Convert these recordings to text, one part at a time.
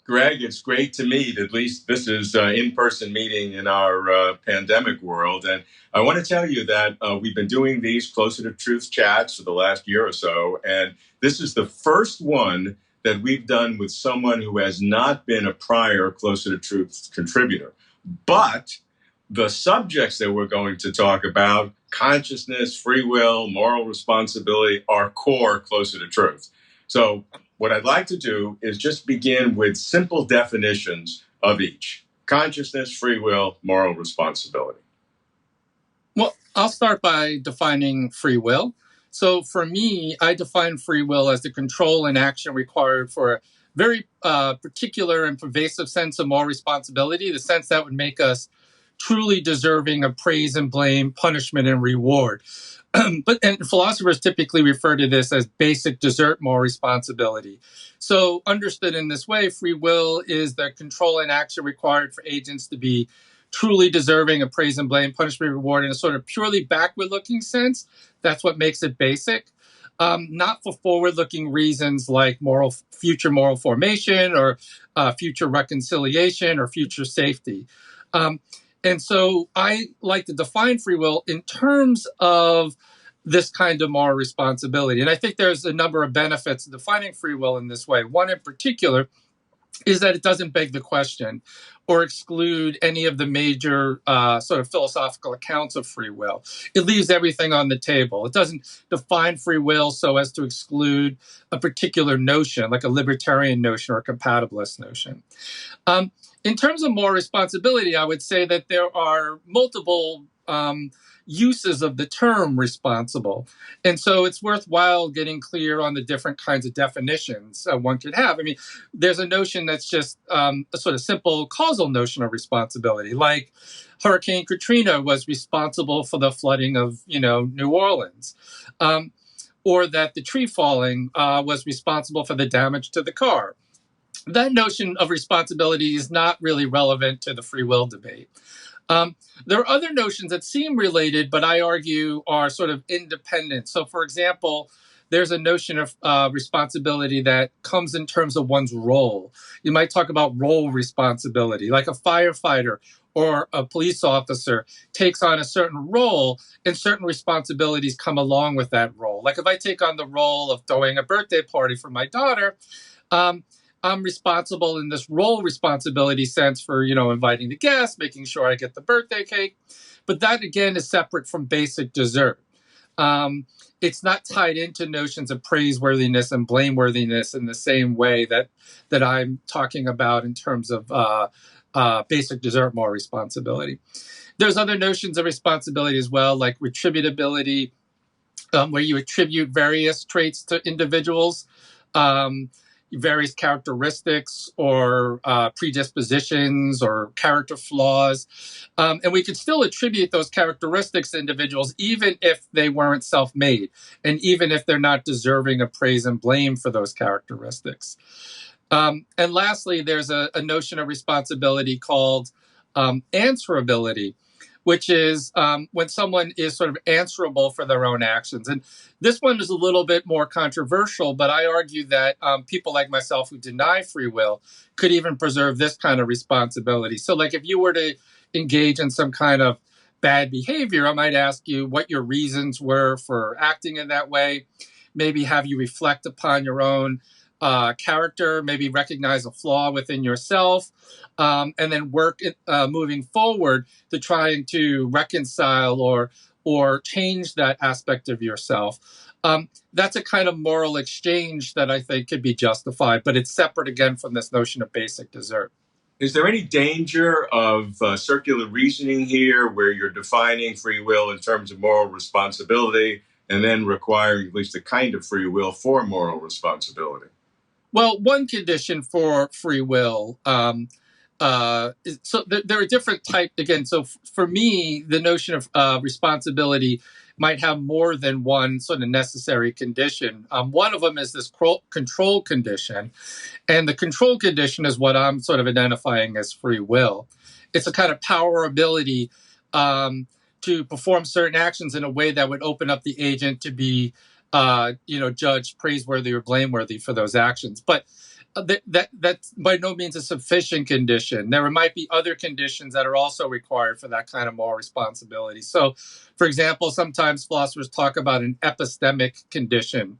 Greg, it's great to meet. At least this is an in-person meeting in our pandemic world. And I want to tell you that we've been doing these Closer to Truth chats for the last year or so. And this is the first one that we've done with someone who has not been a prior Closer to Truth contributor. But the subjects that we're going to talk about, consciousness, free will, moral responsibility, are core Closer to Truth. So what I'd like to do is just begin with simple definitions of each: consciousness, free will, moral responsibility. Well, I'll start by defining free will. So for me, I define free will as the control and action required for a very particular and pervasive sense of moral responsibility, the sense that would make us truly deserving of praise and blame, punishment and reward. And philosophers typically refer to this as basic desert moral responsibility. So understood in this way, free will is the control and action required for agents to be truly deserving of praise and blame, punishment, reward in a sort of purely backward-looking sense. That's what makes it basic. Not for forward-looking reasons like future moral formation or future reconciliation or future safety. And so I like to define free will in terms of this kind of moral responsibility. And I think there's a number of benefits of defining free will in this way. One in particular is that it doesn't beg the question or exclude any of the major sort of philosophical accounts of free will. It leaves everything on the table. It doesn't define free will so as to exclude a particular notion, like a libertarian notion or a compatibilist notion. In terms of moral responsibility, I would say that there are multiple uses of the term responsible. And so it's worthwhile getting clear on the different kinds of definitions one could have. I mean, there's a notion that's just a sort of simple causal notion of responsibility, like Hurricane Katrina was responsible for the flooding of, New Orleans, or that the tree falling was responsible for the damage to the car. That notion of responsibility is not really relevant to the free will debate. There are other notions that seem related, but I argue are sort of independent. So, for example, there's a notion of responsibility that comes in terms of one's role. You might talk about role responsibility, like a firefighter or a police officer takes on a certain role, and certain responsibilities come along with that role. Like if I take on the role of throwing a birthday party for my daughter, I'm responsible in this role responsibility sense for, inviting the guests, making sure I get the birthday cake. But that, again, is separate from basic desert. It's not tied into notions of praiseworthiness and blameworthiness in the same way that I'm talking about in terms of basic desert moral responsibility. There's other notions of responsibility as well, like retributability, where you attribute various traits to individuals. Various characteristics or predispositions or character flaws. And we could still attribute those characteristics to individuals even if they weren't self-made and even if they're not deserving of praise and blame for those characteristics. And lastly, there's a notion of responsibility called answerability, which is when someone is sort of answerable for their own actions. And this one is a little bit more controversial, but I argue that people like myself who deny free will could even preserve this kind of responsibility. So like if you were to engage in some kind of bad behavior, I might ask you what your reasons were for acting in that way, maybe have you reflect upon your own character, maybe recognize a flaw within yourself, and then work moving forward to trying to reconcile or change that aspect of yourself. That's a kind of moral exchange that I think could be justified, but it's separate again from this notion of basic desert. Is there any danger of circular reasoning here where you're defining free will in terms of moral responsibility and then requiring at least a kind of free will for moral responsibility? Well, one condition for free will, there are different types. Again, so for me, the notion of responsibility might have more than one sort of necessary condition. One of them is this control condition. And the control condition is what I'm sort of identifying as free will. It's a kind of power ability to perform certain actions in a way that would open up the agent to be judged praiseworthy or blameworthy for those actions. But that's by no means a sufficient condition. There might be other conditions that are also required for that kind of moral responsibility. So, for example, sometimes philosophers talk about an epistemic condition,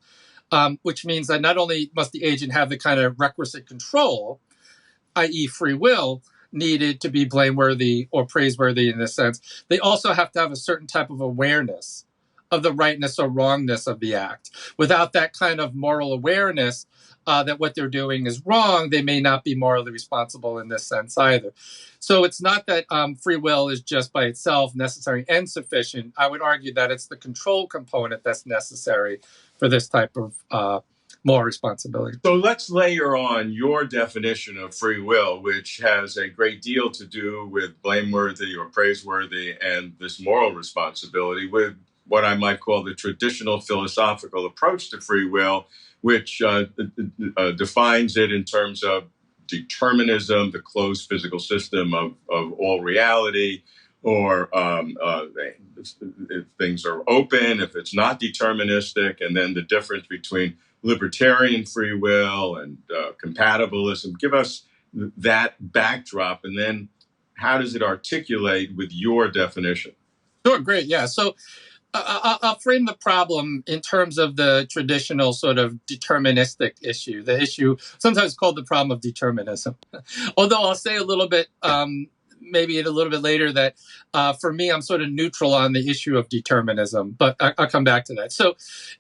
which means that not only must the agent have the kind of requisite control, i.e. free will, needed to be blameworthy or praiseworthy in this sense, they also have to have a certain type of awareness of the rightness or wrongness of the act. Without that kind of moral awareness that what they're doing is wrong, they may not be morally responsible in this sense either. So it's not that free will is just by itself necessary and sufficient. I would argue that it's the control component that's necessary for this type of moral responsibility. So let's layer on your definition of free will, which has a great deal to do with blameworthy or praiseworthy and this moral responsibility, with what I might call the traditional philosophical approach to free will, which defines it in terms of determinism, the closed physical system of all reality, or if things are open, if it's not deterministic, and then the difference between libertarian free will and compatibilism. Give us that backdrop, and then how does it articulate with your definition? Sure, great, yeah. So I'll frame the problem in terms of the traditional sort of deterministic issue, the issue sometimes called the problem of determinism. Although I'll say a little bit, maybe a little bit later, that for me, I'm sort of neutral on the issue of determinism, but I'll come back to that. So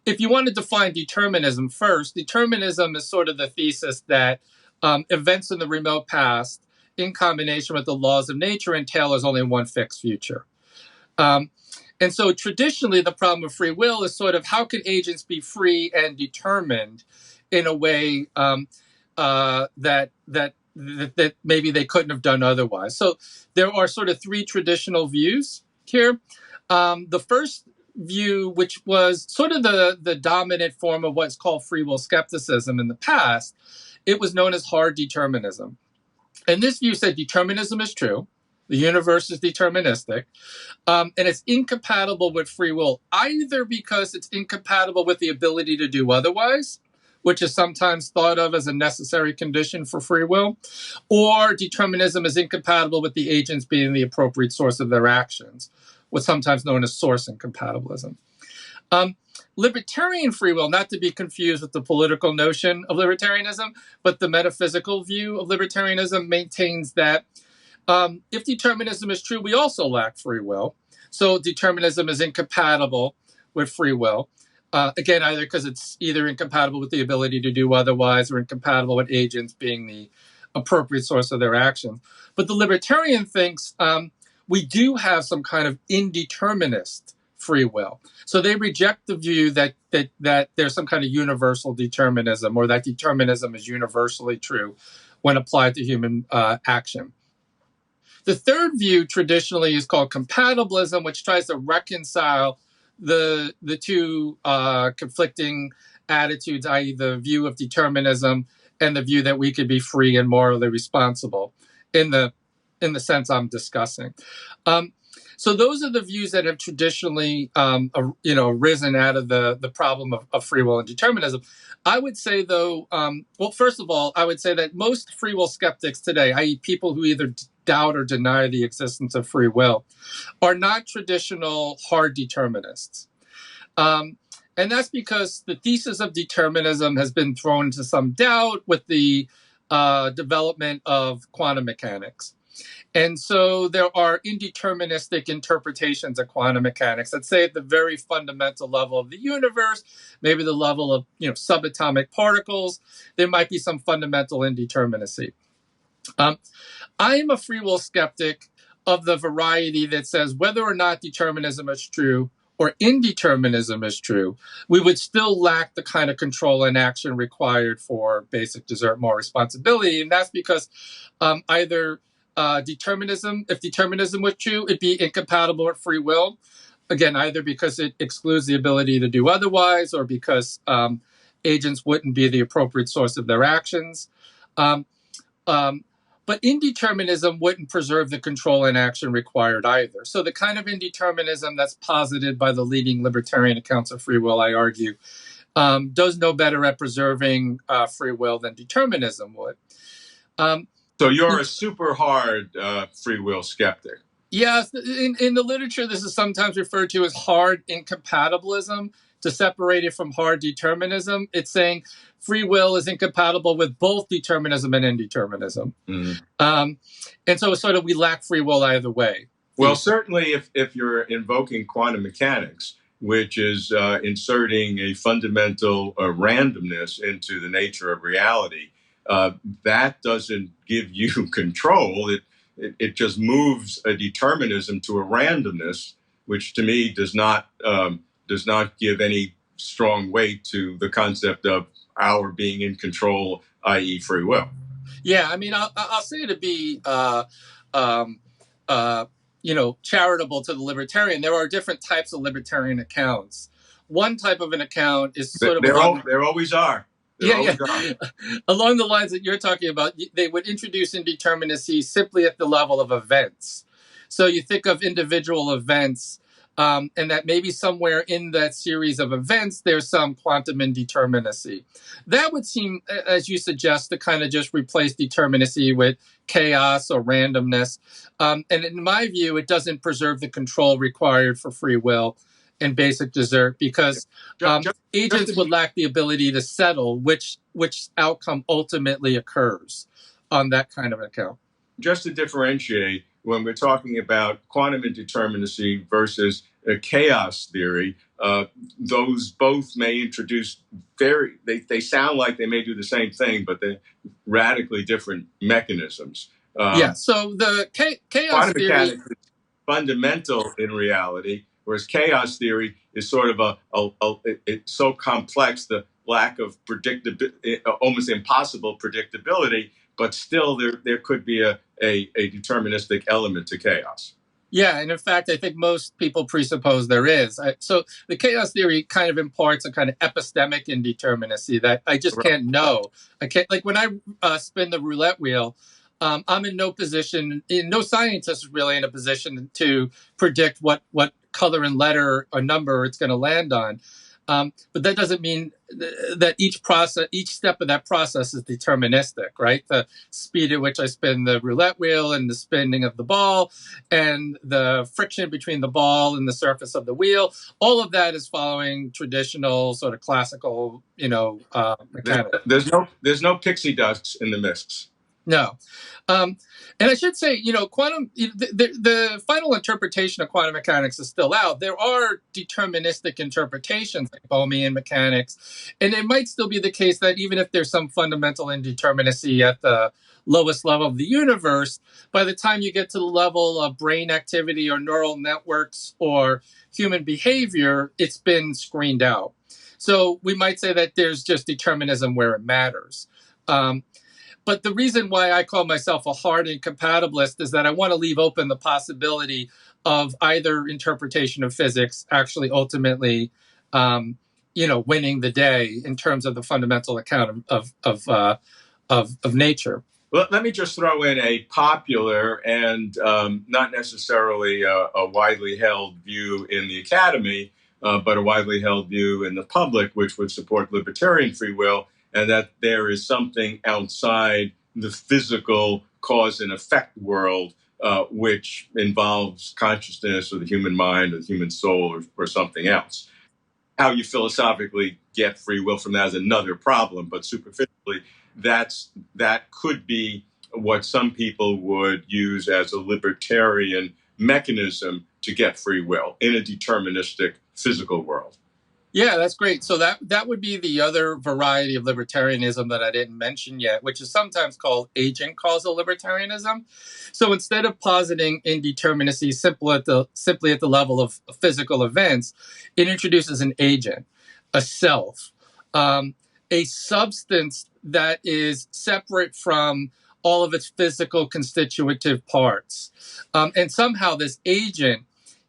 if you want to define determinism first, determinism is sort of the thesis that events in the remote past, in combination with the laws of nature, entail as only one fixed future. And so traditionally, the problem of free will is sort of how can agents be free and determined in a way that maybe they couldn't have done otherwise. So there are sort of three traditional views here. The first view, which was sort of the dominant form of what's called free will skepticism in the past, it was known as hard determinism. And this view said determinism is true. The universe is deterministic, and it's incompatible with free will, either because it's incompatible with the ability to do otherwise, which is sometimes thought of as a necessary condition for free will, or determinism is incompatible with the agents being the appropriate source of their actions, what's sometimes known as source incompatibilism. Libertarian free will, not to be confused with the political notion of libertarianism, but the metaphysical view of libertarianism maintains that if determinism is true, we also lack free will. So determinism is incompatible with free will. Again, either because it's either incompatible with the ability to do otherwise or incompatible with agents being the appropriate source of their actions. But the libertarian thinks we do have some kind of indeterminist free will. So they reject the view that there's some kind of universal determinism, or that determinism is universally true when applied to human action. The third view traditionally is called compatibilism, which tries to reconcile the two conflicting attitudes, i.e. the view of determinism and the view that we could be free and morally responsible in the sense I'm discussing. So those are the views that have traditionally arisen out of the problem of free will and determinism. I would say, though, well, first of all, I would say that most free will skeptics today, i.e. people who either doubt or deny the existence of free will, are not traditional hard determinists. And that's because the thesis of determinism has been thrown into some doubt with the development of quantum mechanics. And so there are indeterministic interpretations of quantum mechanics that say at the very fundamental level of the universe, maybe the level of subatomic particles, there might be some fundamental indeterminacy. I am a free will skeptic of the variety that says whether or not determinism is true or indeterminism is true, we would still lack the kind of control and action required for basic moral responsibility. And that's because either determinism, if determinism was true, it'd be incompatible with free will. Again, either because it excludes the ability to do otherwise, or because agents wouldn't be the appropriate source of their actions. But indeterminism wouldn't preserve the control and action required either. So the kind of indeterminism that's posited by the leading libertarian accounts of free will, I argue, does no better at preserving free will than determinism would. So you're a super hard free will skeptic. Yes, in the literature, this is sometimes referred to as hard incompatibilism. To separate it from hard determinism, it's saying free will is incompatible with both determinism and indeterminism. And so sort of we lack free will either way. Well, certainly if you're invoking quantum mechanics, which is inserting a fundamental randomness into the nature of reality, that doesn't give you control. It just moves a determinism to a randomness, which to me does not give any strong weight to the concept of our being in control, i.e., free will. Yeah, I mean, I'll say to be charitable to the libertarian. There are different types of libertarian accounts. One type of an account is sort of there always are. Along the lines that you're talking about, they would introduce indeterminacy simply at the level of events. So you think of individual events, and that maybe somewhere in that series of events, there's some quantum indeterminacy. That would seem, as you suggest, to kind of just replace determinacy with chaos or randomness. And in my view, it doesn't preserve the control required for free will and basic desert, because agents would lack the ability to settle which outcome ultimately occurs on that kind of account. Just to differentiate, when we're talking about quantum indeterminacy versus chaos theory, those both may introduce they sound like they may do the same thing, but they're radically different mechanisms. So the chaos quantum theory mechanics is fundamental in reality, whereas chaos theory is sort of it's so complex, the lack of predictability, almost impossible predictability, but still there could be a deterministic element to chaos. Yeah, and in fact, I think most people presuppose there is. So the chaos theory kind of imparts a kind of epistemic indeterminacy that I just can't know. I can't, like when I spin the roulette wheel, I'm in no position, no scientist is really in a position to predict what color and letter or number it's going to land on. But that doesn't mean that each step of that process is deterministic, right? The speed at which I spin the roulette wheel and the spinning of the ball and the friction between the ball and the surface of the wheel, all of that is following traditional sort of classical, mechanics. There's no pixie dust in the mists. No. And I should say, quantum, the final interpretation of quantum mechanics is still out. There are deterministic interpretations like Bohmian mechanics, and it might still be the case that even if there's some fundamental indeterminacy at the lowest level of the universe, by the time you get to the level of brain activity or neural networks or human behavior, it's been screened out. So we might say that there's just determinism where it matters. But the reason why I call myself a hard incompatibilist is that I want to leave open the possibility of either interpretation of physics actually ultimately, winning the day in terms of the fundamental account of nature. Well, let me just throw in a popular and not necessarily a widely held view in the academy, but a widely held view in the public, which would support libertarian free will, and that there is something outside the physical cause and effect world, which involves consciousness or the human mind or the human soul or something else. How you philosophically get free will from that is another problem, but superficially, that could be what some people would use as a libertarian mechanism to get free will in a deterministic physical world. Yeah, that's great. So that would be the other variety of libertarianism that I didn't mention yet, which is sometimes called agent causal libertarianism. So instead of positing indeterminacy simply at the level of physical events, it introduces an agent, a self, a substance that is separate from all of its physical constitutive parts. And somehow this agent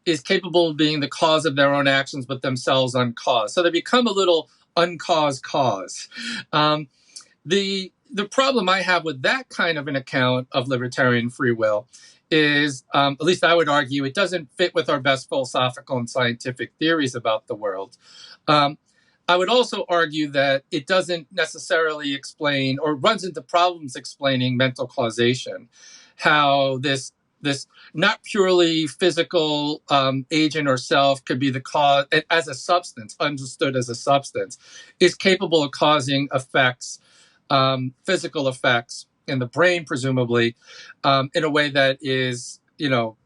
is capable of being the cause of their own actions, but themselves uncaused. So they become a little uncaused cause. The problem I have with that kind of an account of libertarian free will is, at least I would argue, it doesn't fit with our best philosophical and scientific theories about the world. I would also argue that it doesn't necessarily explain or runs into problems explaining mental causation, how this not purely physical agent or self could be the cause as a substance, understood as a substance, is capable of causing effects, physical effects in the brain, presumably, in a way that is,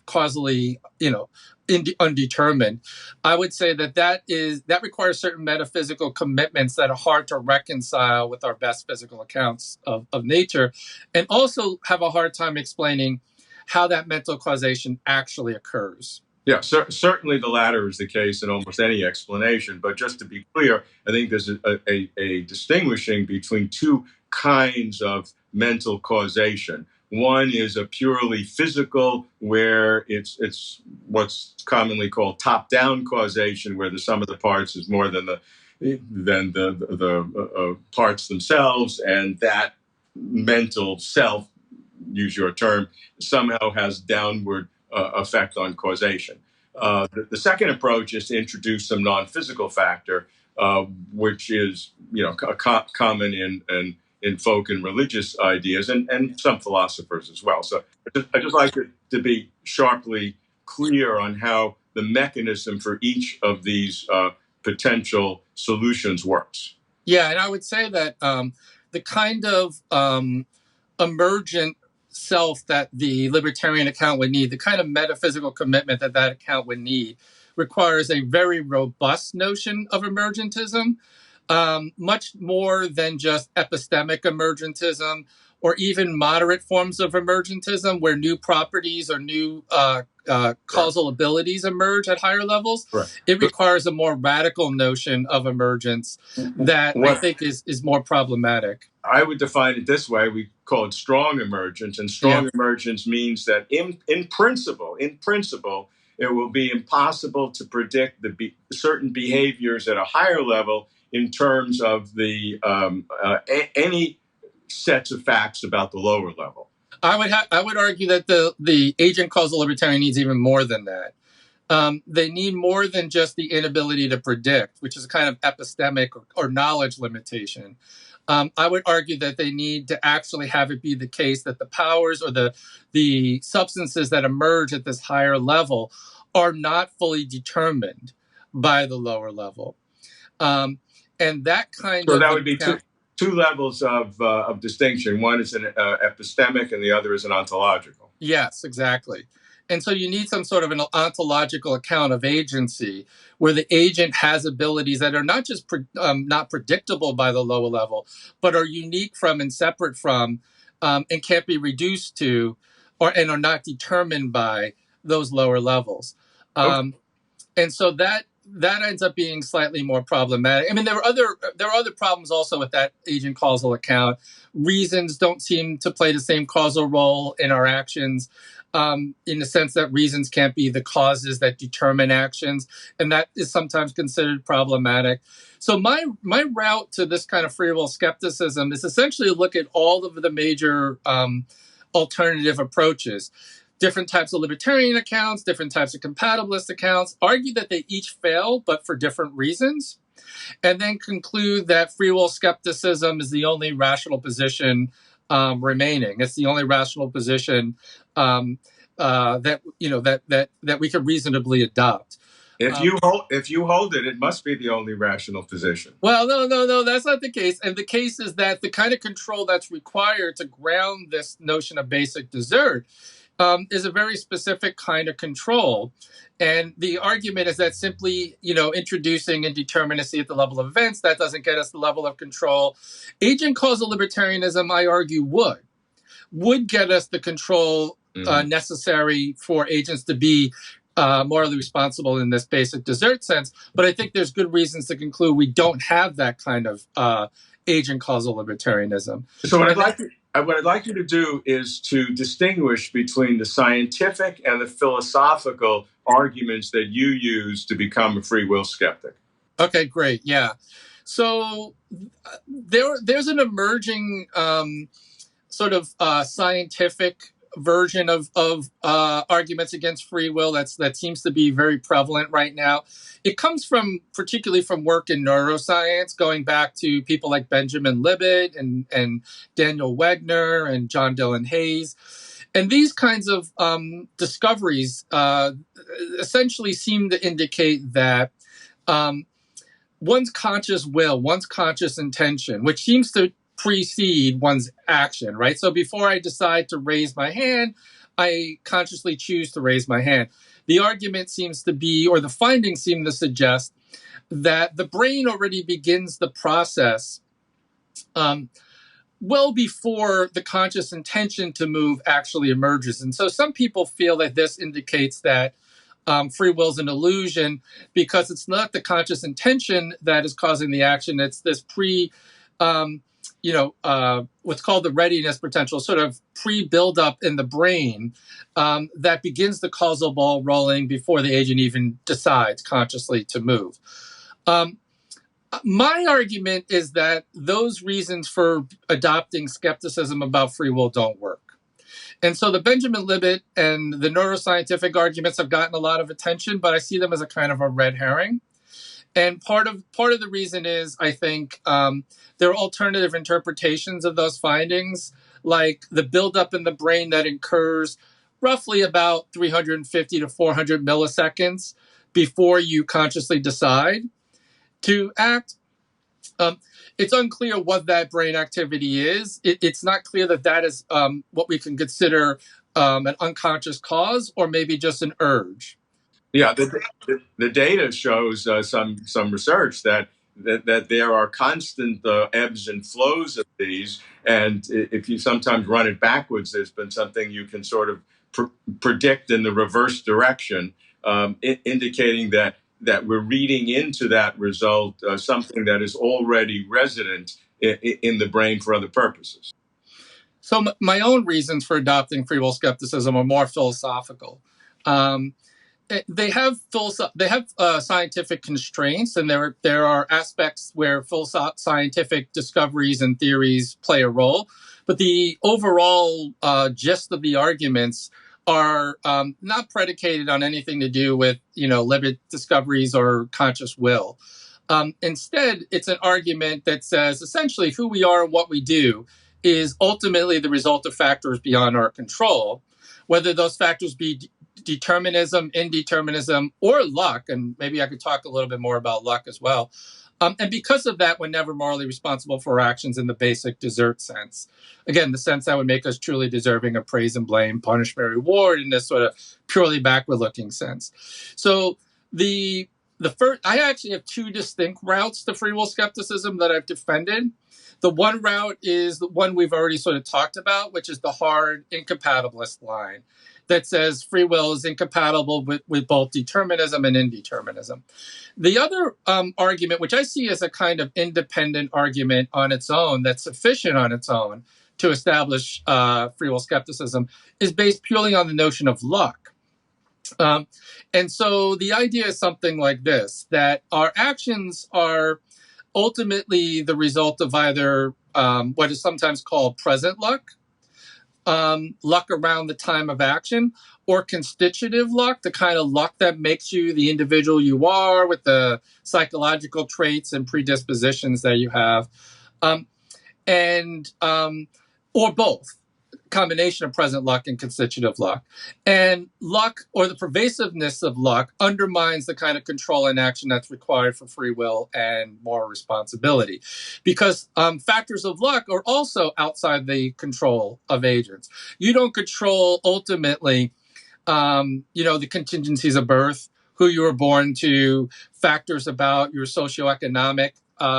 causally, undetermined. I would say that requires certain metaphysical commitments that are hard to reconcile with our best physical accounts of nature, and also have a hard time explaining how that mental causation actually occurs. Yeah, certainly the latter is the case in almost any explanation. But just to be clear, I think there's a distinguishing between two kinds of mental causation. One is a purely physical, where it's what's commonly called top-down causation, where the sum of the parts is more than the parts themselves, and that mental self, use your term, somehow has downward effect on causation. The second approach is to introduce some non-physical factor, which is common in folk and religious ideas, and some philosophers as well. So I just like to be sharply clear on how the mechanism for each of these potential solutions works. Yeah, and I would say that the kind of emergent self that the libertarian account would need, the kind of metaphysical commitment that account would need, requires a very robust notion of emergentism, much more than just epistemic emergentism, or even moderate forms of emergentism where new properties or new causal abilities emerge at higher levels. Right. It requires a more radical notion of emergence that I think is more problematic. I would define it this way. We call it strong emergence, and strong emergence means that in principle, it will be impossible to predict certain behaviors at a higher level in terms of the any sets of facts about the lower level. I would argue that the agent causal libertarian needs even more than that. They need more than just the inability to predict, which is a kind of epistemic or knowledge limitation. I would argue that they need to actually have it be the case that the powers or the substances that emerge at this higher level are not fully determined by the lower level. And that kind of... So that would be two levels of distinction. One is an epistemic and the other is an ontological. Yes, exactly. And so you need some sort of an ontological account of agency where the agent has abilities that are not just not predictable by the lower level, but are unique from and separate from and can't be reduced to and are not determined by those lower levels. And so that ends up being slightly more problematic. I mean, there are other problems also with that agent causal account. Reasons don't seem to play the same causal role in our actions, in the sense that reasons can't be the causes that determine actions, and that is sometimes considered problematic. So my route to this kind of free will skepticism is essentially to look at all of the major alternative approaches. Different types of libertarian accounts, different types of compatibilist accounts, argue that they each fail, but for different reasons, and then conclude that free will skepticism is the only rational position remaining. It's the only rational position that we could reasonably adopt. If you hold it, it must be the only rational position. Well, no, that's not the case. And the case is that the kind of control that's required to ground this notion of basic desert is a very specific kind of control. And the argument is that simply, introducing indeterminacy at the level of events, that doesn't get us the level of control. Agent causal libertarianism, I argue, would get us the control necessary for agents to be morally responsible in this basic desert sense. But I think there's good reasons to conclude we don't have that kind of agent causal libertarianism. So what I'd like you to do is to distinguish between the scientific and the philosophical arguments that you use to become a free will skeptic. Okay, great. Yeah. So there's an emerging sort of scientific version of arguments against free will that seems to be very prevalent right now. It comes particularly from work in neuroscience, going back to people like Benjamin Libet and Daniel Wegner and John Dylan Hayes. And these kinds of discoveries essentially seem to indicate that one's conscious will, one's conscious intention, which seems to precede one's action, right? So before I decide to raise my hand, I consciously choose to raise my hand. The argument seems to be, or the findings seem to suggest, that the brain already begins the process well before the conscious intention to move actually emerges. And so some people feel that this indicates that free will is an illusion because it's not the conscious intention that is causing the action. It's this what's called the readiness potential, sort of pre-buildup in the brain that begins the causal ball rolling before the agent even decides consciously to move. My argument is that those reasons for adopting skepticism about free will don't work. And so the Benjamin Libet and the neuroscientific arguments have gotten a lot of attention, but I see them as a kind of a red herring. And part of the reason is, I think, there are alternative interpretations of those findings, like the buildup in the brain that occurs roughly about 350 to 400 milliseconds before you consciously decide to act. It's unclear what that brain activity is. It's not clear that is what we can consider an unconscious cause or maybe just an urge. Yeah, the data shows some research that there are constant ebbs and flows of these, and if you sometimes run it backwards, there's been something you can sort of predict in the reverse direction, indicating that we're reading into that result something that is already resident in the brain for other purposes. So my own reasons for adopting free will skepticism are more philosophical. They have scientific constraints, and there are aspects where scientific discoveries and theories play a role. But the overall gist of the arguments are not predicated on anything to do with Libet discoveries or conscious will. Instead, it's an argument that says essentially who we are and what we do is ultimately the result of factors beyond our control, whether those factors be determinism, indeterminism, or luck. And maybe I could talk a little bit more about luck as well. And because of that, we're never morally responsible for our actions in the basic desert sense. Again, the sense that would make us truly deserving of praise and blame, punishment, reward, in this sort of purely backward-looking sense. So the first, I actually have two distinct routes to free will skepticism that I've defended. The one route is the one we've already sort of talked about, which is the hard incompatibilist line that says free will is incompatible with both determinism and indeterminism. The other argument, which I see as a kind of independent argument on its own, that's sufficient on its own to establish free will skepticism, is based purely on the notion of luck. And so the idea is something like this, that our actions are ultimately the result of either what is sometimes called present luck, luck around the time of action, or constitutive luck, the kind of luck that makes you the individual you are with the psychological traits and predispositions that you have, or both. Combination of present luck and constitutive luck. And luck, or the pervasiveness of luck, undermines the kind of control and action that's required for free will and moral responsibility. Because factors of luck are also outside the control of agents. You don't control, ultimately, the contingencies of birth, who you were born to, factors about your socioeconomic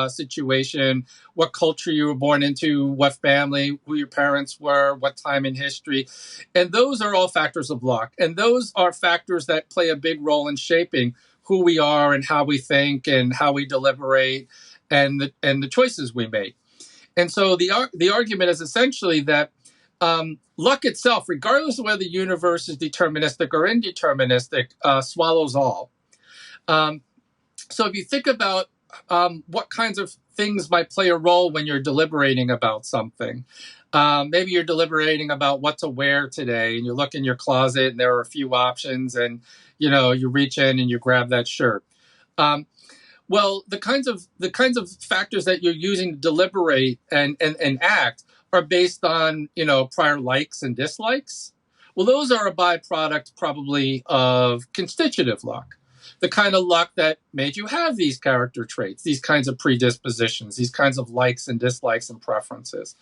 situation, what culture you were born into, what family, who your parents were, what time in history. And those are all factors of luck. And those are factors that play a big role in shaping who we are and how we think and how we deliberate and the choices we make. And so the argument is essentially that luck itself, regardless of whether the universe is deterministic or indeterministic, swallows all. So if you think about what kinds of things might play a role when you're deliberating about something. Maybe you're deliberating about what to wear today, and you look in your closet, and there are a few options, and you reach in and you grab that shirt. Well, the kinds of factors that you're using to deliberate and act are based on prior likes and dislikes. Well, those are a byproduct probably of constitutive luck, the kind of luck that made you have these character traits, these kinds of predispositions, these kinds of likes and dislikes and preferences.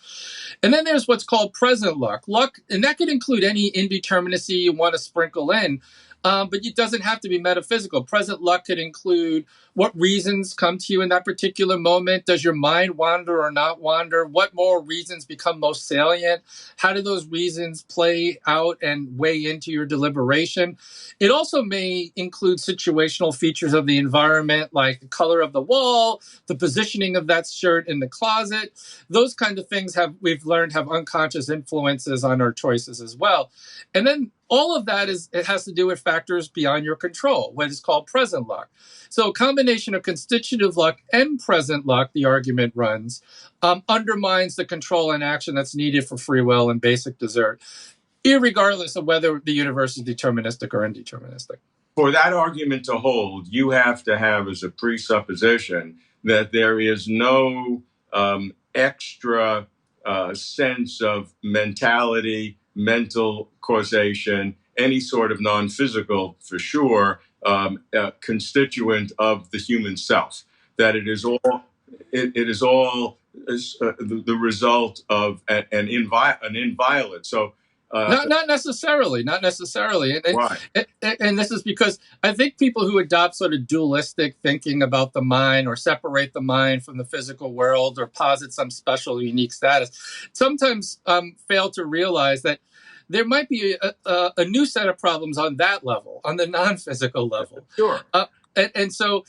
And then there's what's called present luck. Luck, and that could include any indeterminacy you want to sprinkle in, but it doesn't have to be metaphysical. Present luck could include what reasons come to you in that particular moment. Does your mind wander or not wander? What more reasons become most salient? How do those reasons play out and weigh into your deliberation? It also may include situational features of the environment, like the color of the wall, the positioning of that shirt in the closet. Those kind of things we've learned have unconscious influences on our choices as well. And then all of that it has to do with factors beyond your control, what is called present luck. So a combination of constitutive luck and present luck, the argument runs, undermines the control and action that's needed for free will and basic desert, irregardless of whether the universe is deterministic or indeterministic. For that argument to hold, you have to have as a presupposition that there is no extra sense of mentality, mental causation, any sort of non-physical, for sure, constituent of the human self. That it is all the result of an inviolate. So. Not necessarily. Why? And this is because I think people who adopt sort of dualistic thinking about the mind, or separate the mind from the physical world, or posit some special, unique status, sometimes fail to realize that there might be a new set of problems on that level, on the non-physical level. Sure. And so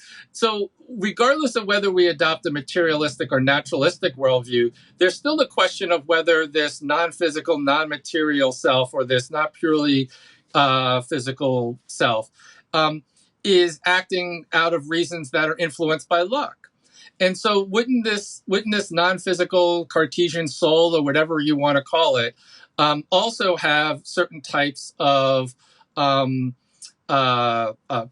regardless of whether we adopt a materialistic or naturalistic worldview, there's still the question of whether this non-physical, non-material self, or this not purely physical self, is acting out of reasons that are influenced by luck. And so wouldn't this non-physical Cartesian soul, or whatever you want to call it, also have certain types of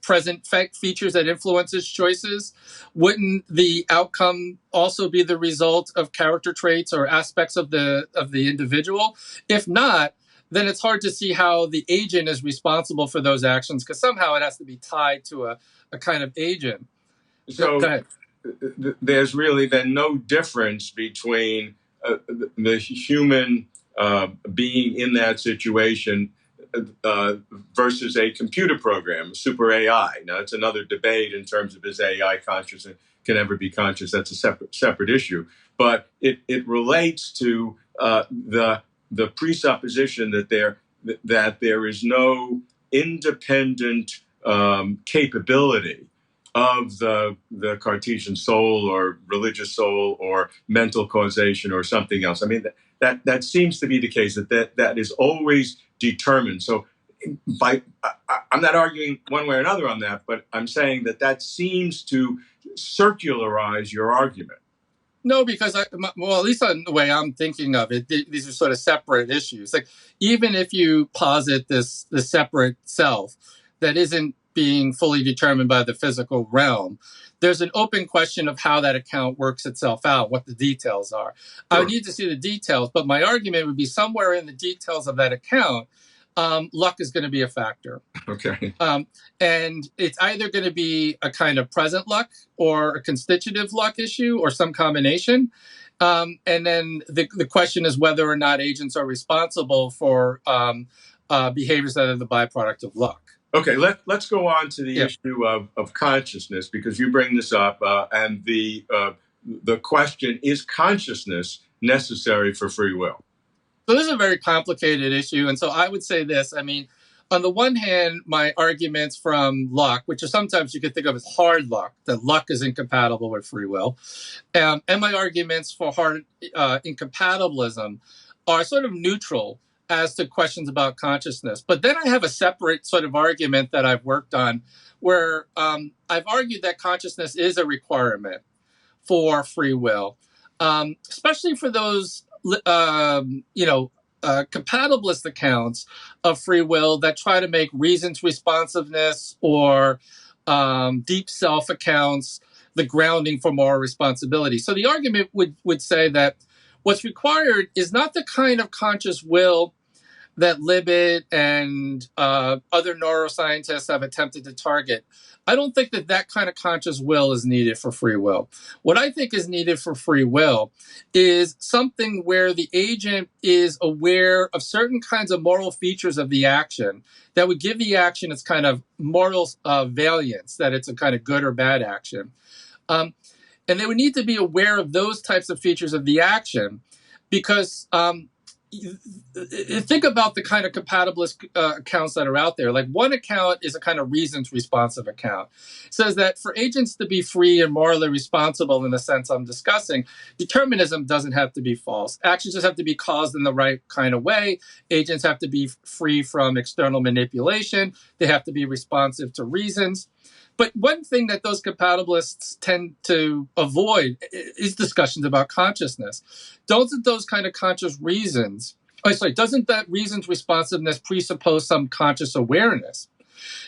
present features that influence its choices? Wouldn't the outcome also be the result of character traits or aspects of the individual? If not, then it's hard to see how the agent is responsible for those actions, because somehow it has to be tied to a kind of agent. So go ahead. There's really then no difference between the human being in that situation versus a computer program, super AI. Now, it's another debate in terms of is AI conscious and can ever be conscious. That's a separate issue. But it relates to the presupposition that there is no independent capability of the Cartesian soul, or religious soul, or mental causation, or something else. I mean, that seems to be the case, that is always determined. So I'm not arguing one way or another on that, but I'm saying that seems to circularize your argument. No, because at least on the way I'm thinking of it, these are sort of separate issues. Like, even if you posit the separate self that isn't being fully determined by the physical realm, there's an open question of how that account works itself out, what the details are. Sure. I would need to see the details, but my argument would be somewhere in the details of that account, luck is going to be a factor. Okay. And it's either going to be a kind of present luck, or a constitutive luck issue, or some combination. And then the question is whether or not agents are responsible for behaviors that are the byproduct of luck. Okay, let's go on to the issue of consciousness, because you bring this up, and the question, is consciousness necessary for free will? So this is a very complicated issue, and so I would say this. I mean, on the one hand, my arguments from luck, which are sometimes you could think of as hard luck, that luck is incompatible with free will, and my arguments for hard incompatibilism are sort of neutral. as to questions about consciousness. But then I have a separate sort of argument that I've worked on where I've argued that consciousness is a requirement for free will, especially for those, compatibilist accounts of free will that try to make reasons responsiveness or deep self accounts the grounding for moral responsibility. So the argument would say that what's required is not the kind of conscious will that Libet and other neuroscientists have attempted to target. I don't think that that kind of conscious will is needed for free will. What I think is needed for free will is something where the agent is aware of certain kinds of moral features of the action that would give the action its kind of moral valiance, that it's a kind of good or bad action. And they would need to be aware of those types of features of the action because think about the kind of compatibilist accounts that are out there. Like one account is a kind of reasons responsive account. It says that for agents to be free and morally responsible in the sense I'm discussing, determinism doesn't have to be false. Actions just have to be caused in the right kind of way. Agents have to be free from external manipulation. They have to be responsive to reasons. But one thing that those compatibilists tend to avoid is discussions about consciousness. Doesn't those kind of conscious reasons, doesn't that reason's responsiveness presuppose some conscious awareness?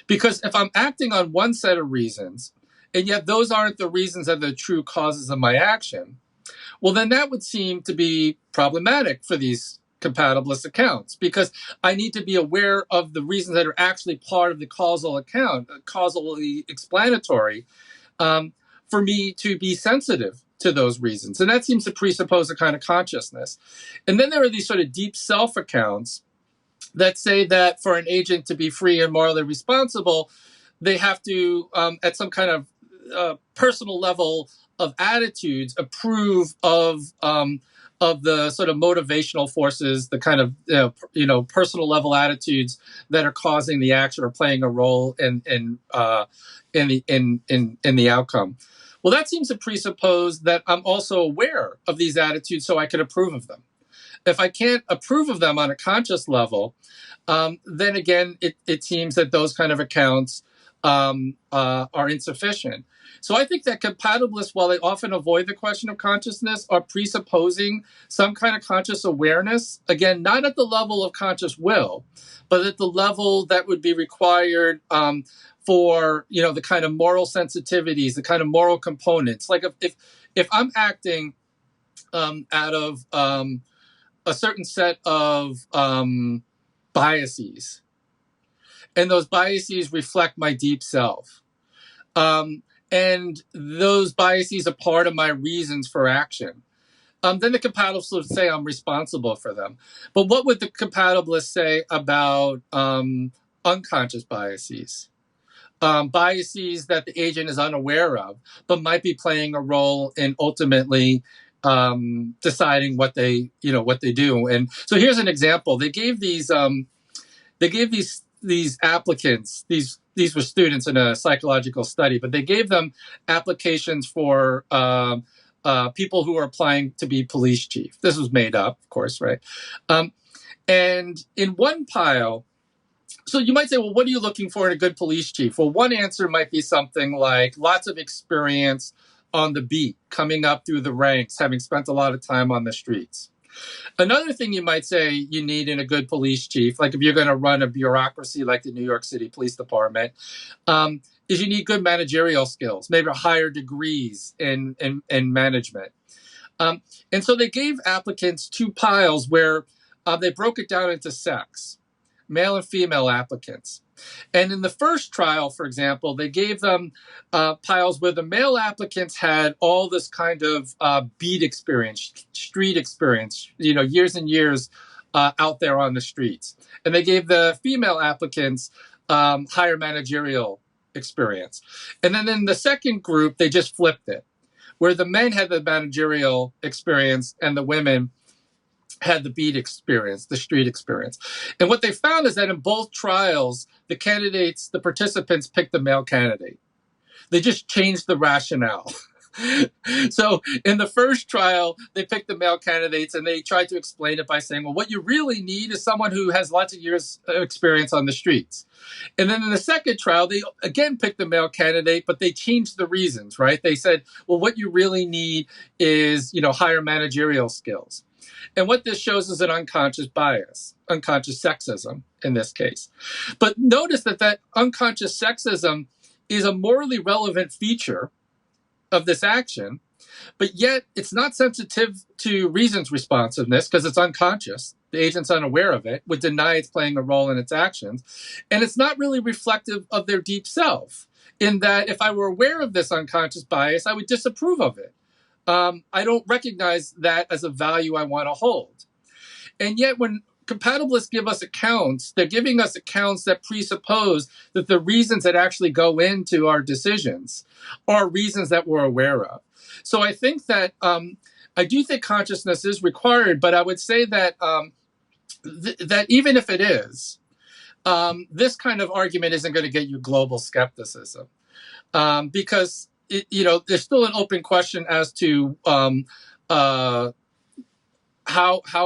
Because if I'm acting on one set of reasons, and yet those aren't the reasons that are the true causes of my action, well, then that would seem to be problematic for these compatibilist accounts, because I need to be aware of the reasons that are actually part of the causal account, causally explanatory, for me to be sensitive to those reasons. And that seems to presuppose a kind of consciousness. And then there are these sort of deep self accounts that say that for an agent to be free and morally responsible, they have to, at some kind of personal level of attitudes, approve of the sort of motivational forces, the kind of personal level attitudes that are causing the action or playing a role in the outcome. Well, that seems to presuppose that I'm also aware of these attitudes, so I can approve of them. If I can't approve of them on a conscious level, then again, it seems that those kind of accounts are insufficient. So I think that compatibilists, while they often avoid the question of consciousness, are presupposing some kind of conscious awareness, again, not at the level of conscious will, but at the level that would be required for, the kind of moral sensitivities, the kind of moral components. Like if I'm acting out of a certain set of biases, and those biases reflect my deep self, and those biases are part of my reasons for action, then the compatibilists would say I'm responsible for them. But what would the compatibilists say about unconscious biases? Biases that the agent is unaware of, but might be playing a role in ultimately deciding what they do. And so here's an example. They gave these applicants, these were students in a psychological study, but they gave them applications for people who are applying to be police chief. This was made up, of course, right? And in one pile, so you might say, well, what are you looking for in a good police chief? Well, one answer might be something like lots of experience on the beat, coming up through the ranks, having spent a lot of time on the streets. Another thing you might say you need in a good police chief, like if you're going to run a bureaucracy like the New York City Police Department, is you need good managerial skills, maybe higher degrees in management. And so they gave applicants two piles where they broke it down into sex, male and female applicants. And in the first trial, for example, they gave them piles where the male applicants had all this kind of beat experience, street experience, years and years out there on the streets. And they gave the female applicants higher managerial experience. And then in the second group, they just flipped it, where the men had the managerial experience and the women had the beat experience, the street experience. And what they found is that in both trials, the participants picked the male candidate. They just changed the rationale. So in the first trial, they picked the male candidates and they tried to explain it by saying, well, what you really need is someone who has lots of years of experience on the streets. And then in the second trial, they again picked the male candidate, but they changed the reasons, right? They said, well, what you really need is, higher managerial skills. And what this shows is an unconscious bias, unconscious sexism in this case. But notice that unconscious sexism is a morally relevant feature of this action, but yet it's not sensitive to reasons responsiveness because it's unconscious. The agent's unaware of it, would deny it's playing a role in its actions. And it's not really reflective of their deep self, in that if I were aware of this unconscious bias, I would disapprove of it. I don't recognize that as a value I want to hold. And yet when compatibilists give us accounts, they're giving us accounts that presuppose that the reasons that actually go into our decisions are reasons that we're aware of. So I think that I do think consciousness is required, but I would say that that even if it is, this kind of argument isn't going to get you global skepticism because there's still an open question as to how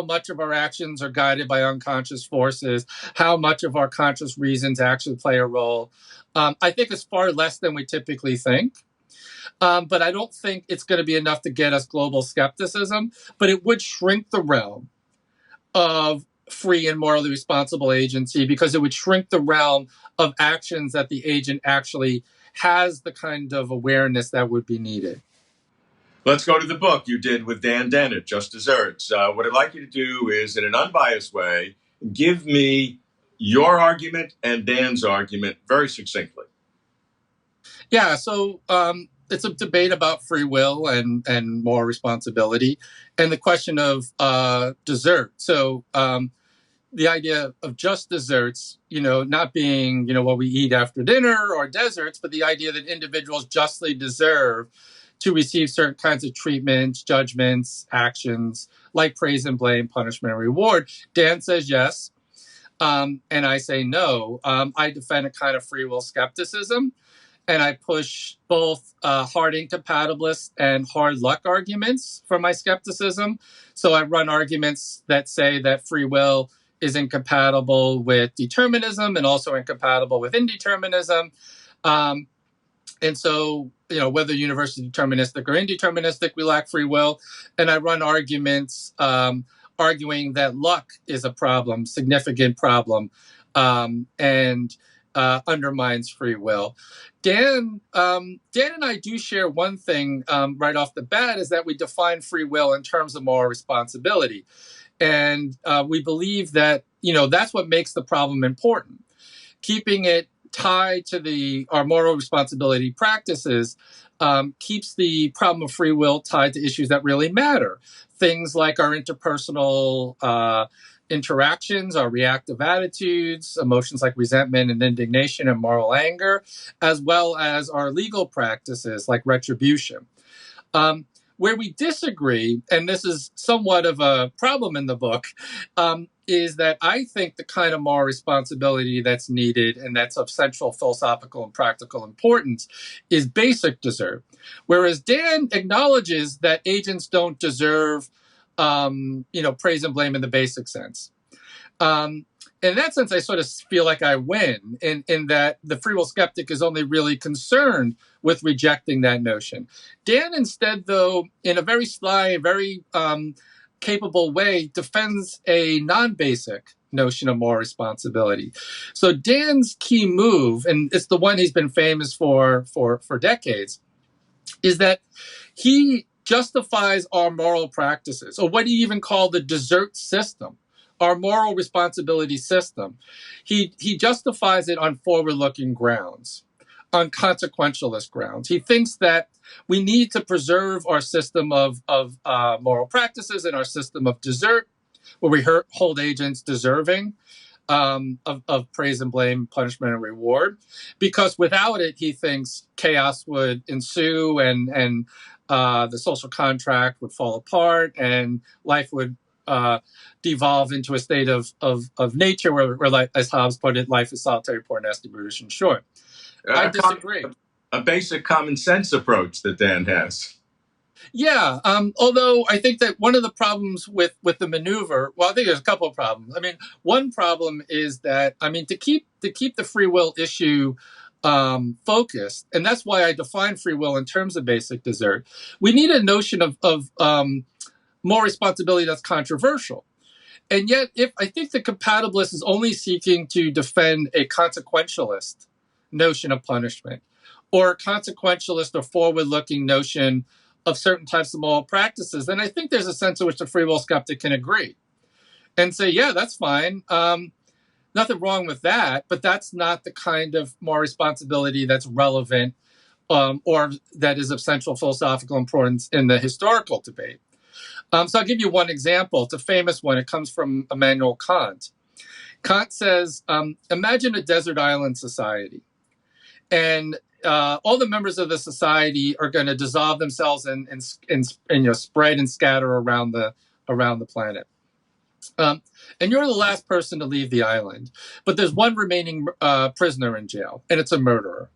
much of our actions are guided by unconscious forces, how much of our conscious reasons actually play a role. I think it's far less than we typically think. But I don't think it's going to be enough to get us global skepticism, but it would shrink the realm of free and morally responsible agency because it would shrink the realm of actions that the agent actually has the kind of awareness that would be needed. Let's go to the book you did with Dan Dennett, Just Desserts. What I'd like you to do is, in an unbiased way, give me your argument and Dan's argument very succinctly. Yeah, so it's a debate about free will and moral responsibility and the question of dessert. So the idea of just desserts, not being, what we eat after dinner or desserts, but the idea that individuals justly deserve to receive certain kinds of treatments, judgments, actions, like praise and blame, punishment and reward. Dan says yes, and I say no. I defend a kind of free will skepticism, and I push both hard incompatibilist and hard luck arguments for my skepticism. So I run arguments that say that free will is incompatible with determinism and also incompatible with indeterminism. And so, whether universe is deterministic or indeterministic, we lack free will. And I run arguments arguing that luck is a problem, significant problem, and undermines free will. Dan and I do share one thing right off the bat, is that we define free will in terms of moral responsibility. And we believe that, that's what makes the problem important. Keeping it tied to our moral responsibility practices keeps the problem of free will tied to issues that really matter. Things like our interpersonal interactions, our reactive attitudes, emotions like resentment and indignation and moral anger, as well as our legal practices like retribution. Where we disagree, and this is somewhat of a problem in the book, is that I think the kind of moral responsibility that's needed and that's of central philosophical and practical importance is basic desert. Whereas Dan acknowledges that agents don't deserve, praise and blame in the basic sense. In that sense, I sort of feel like I win in that the free will skeptic is only really concerned with rejecting that notion. Dan instead, though, in a very sly, very capable way, defends a non-basic notion of moral responsibility. So Dan's key move, and it's the one he's been famous for decades, is that he justifies our moral practices, or what he even called the desert system, our moral responsibility system. He justifies it on forward-looking grounds, on consequentialist grounds. He thinks that we need to preserve our system of moral practices and our system of desert, where we hold agents deserving of praise and blame, punishment and reward, because without it, he thinks chaos would ensue and the social contract would fall apart and life would devolve into a state of nature where, like, as Hobbes put it, life is solitary, poor, nasty, brutish, and short. I disagree. A basic common sense approach that Dan has. Yeah, although I think that one of the problems with the maneuver, well, I think there's a couple of problems. I mean, one problem is that, I mean, to keep the free will issue focused, and that's why I define free will in terms of basic desert. We need a notion of more responsibility that's controversial. And yet, if I think the compatibilist is only seeking to defend a consequentialist notion of punishment, or a consequentialist or forward-looking notion of certain types of moral practices, then I think there's a sense in which the free will skeptic can agree and say, yeah, that's fine. Nothing wrong with that, but that's not the kind of moral responsibility that's relevant or that is of central philosophical importance in the historical debate. So I'll give you one example. It's a famous one. It comes from Immanuel Kant. Kant says, imagine a desert island society. And all the members of the society are going to dissolve themselves and spread and scatter around the planet. And you're the last person to leave the island. But there's one remaining prisoner in jail, and it's a murderer.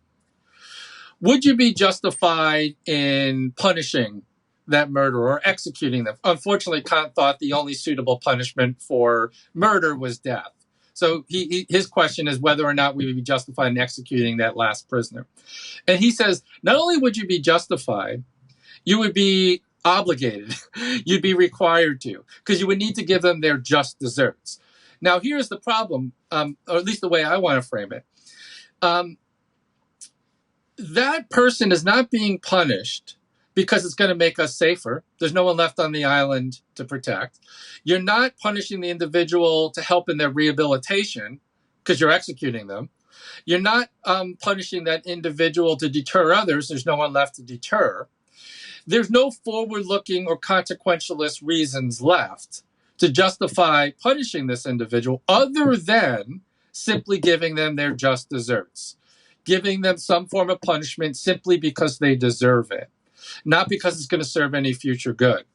Would you be justified in punishing that murderer or executing them? Unfortunately, Kant thought the only suitable punishment for murder was death. So his question is whether or not we would be justified in executing that last prisoner. And he says, not only would you be justified, you would be obligated. You'd be required to, because you would need to give them their just deserts. Now, here's the problem, or at least the way I want to frame it. That person is not being punished because it's going to make us safer. There's no one left on the island to protect. You're not punishing the individual to help in their rehabilitation because you're executing them. You're not punishing that individual to deter others. There's no one left to deter. There's no forward-looking or consequentialist reasons left to justify punishing this individual other than simply giving them their just deserts, giving them some form of punishment simply because they deserve it, not because it's going to serve any future good.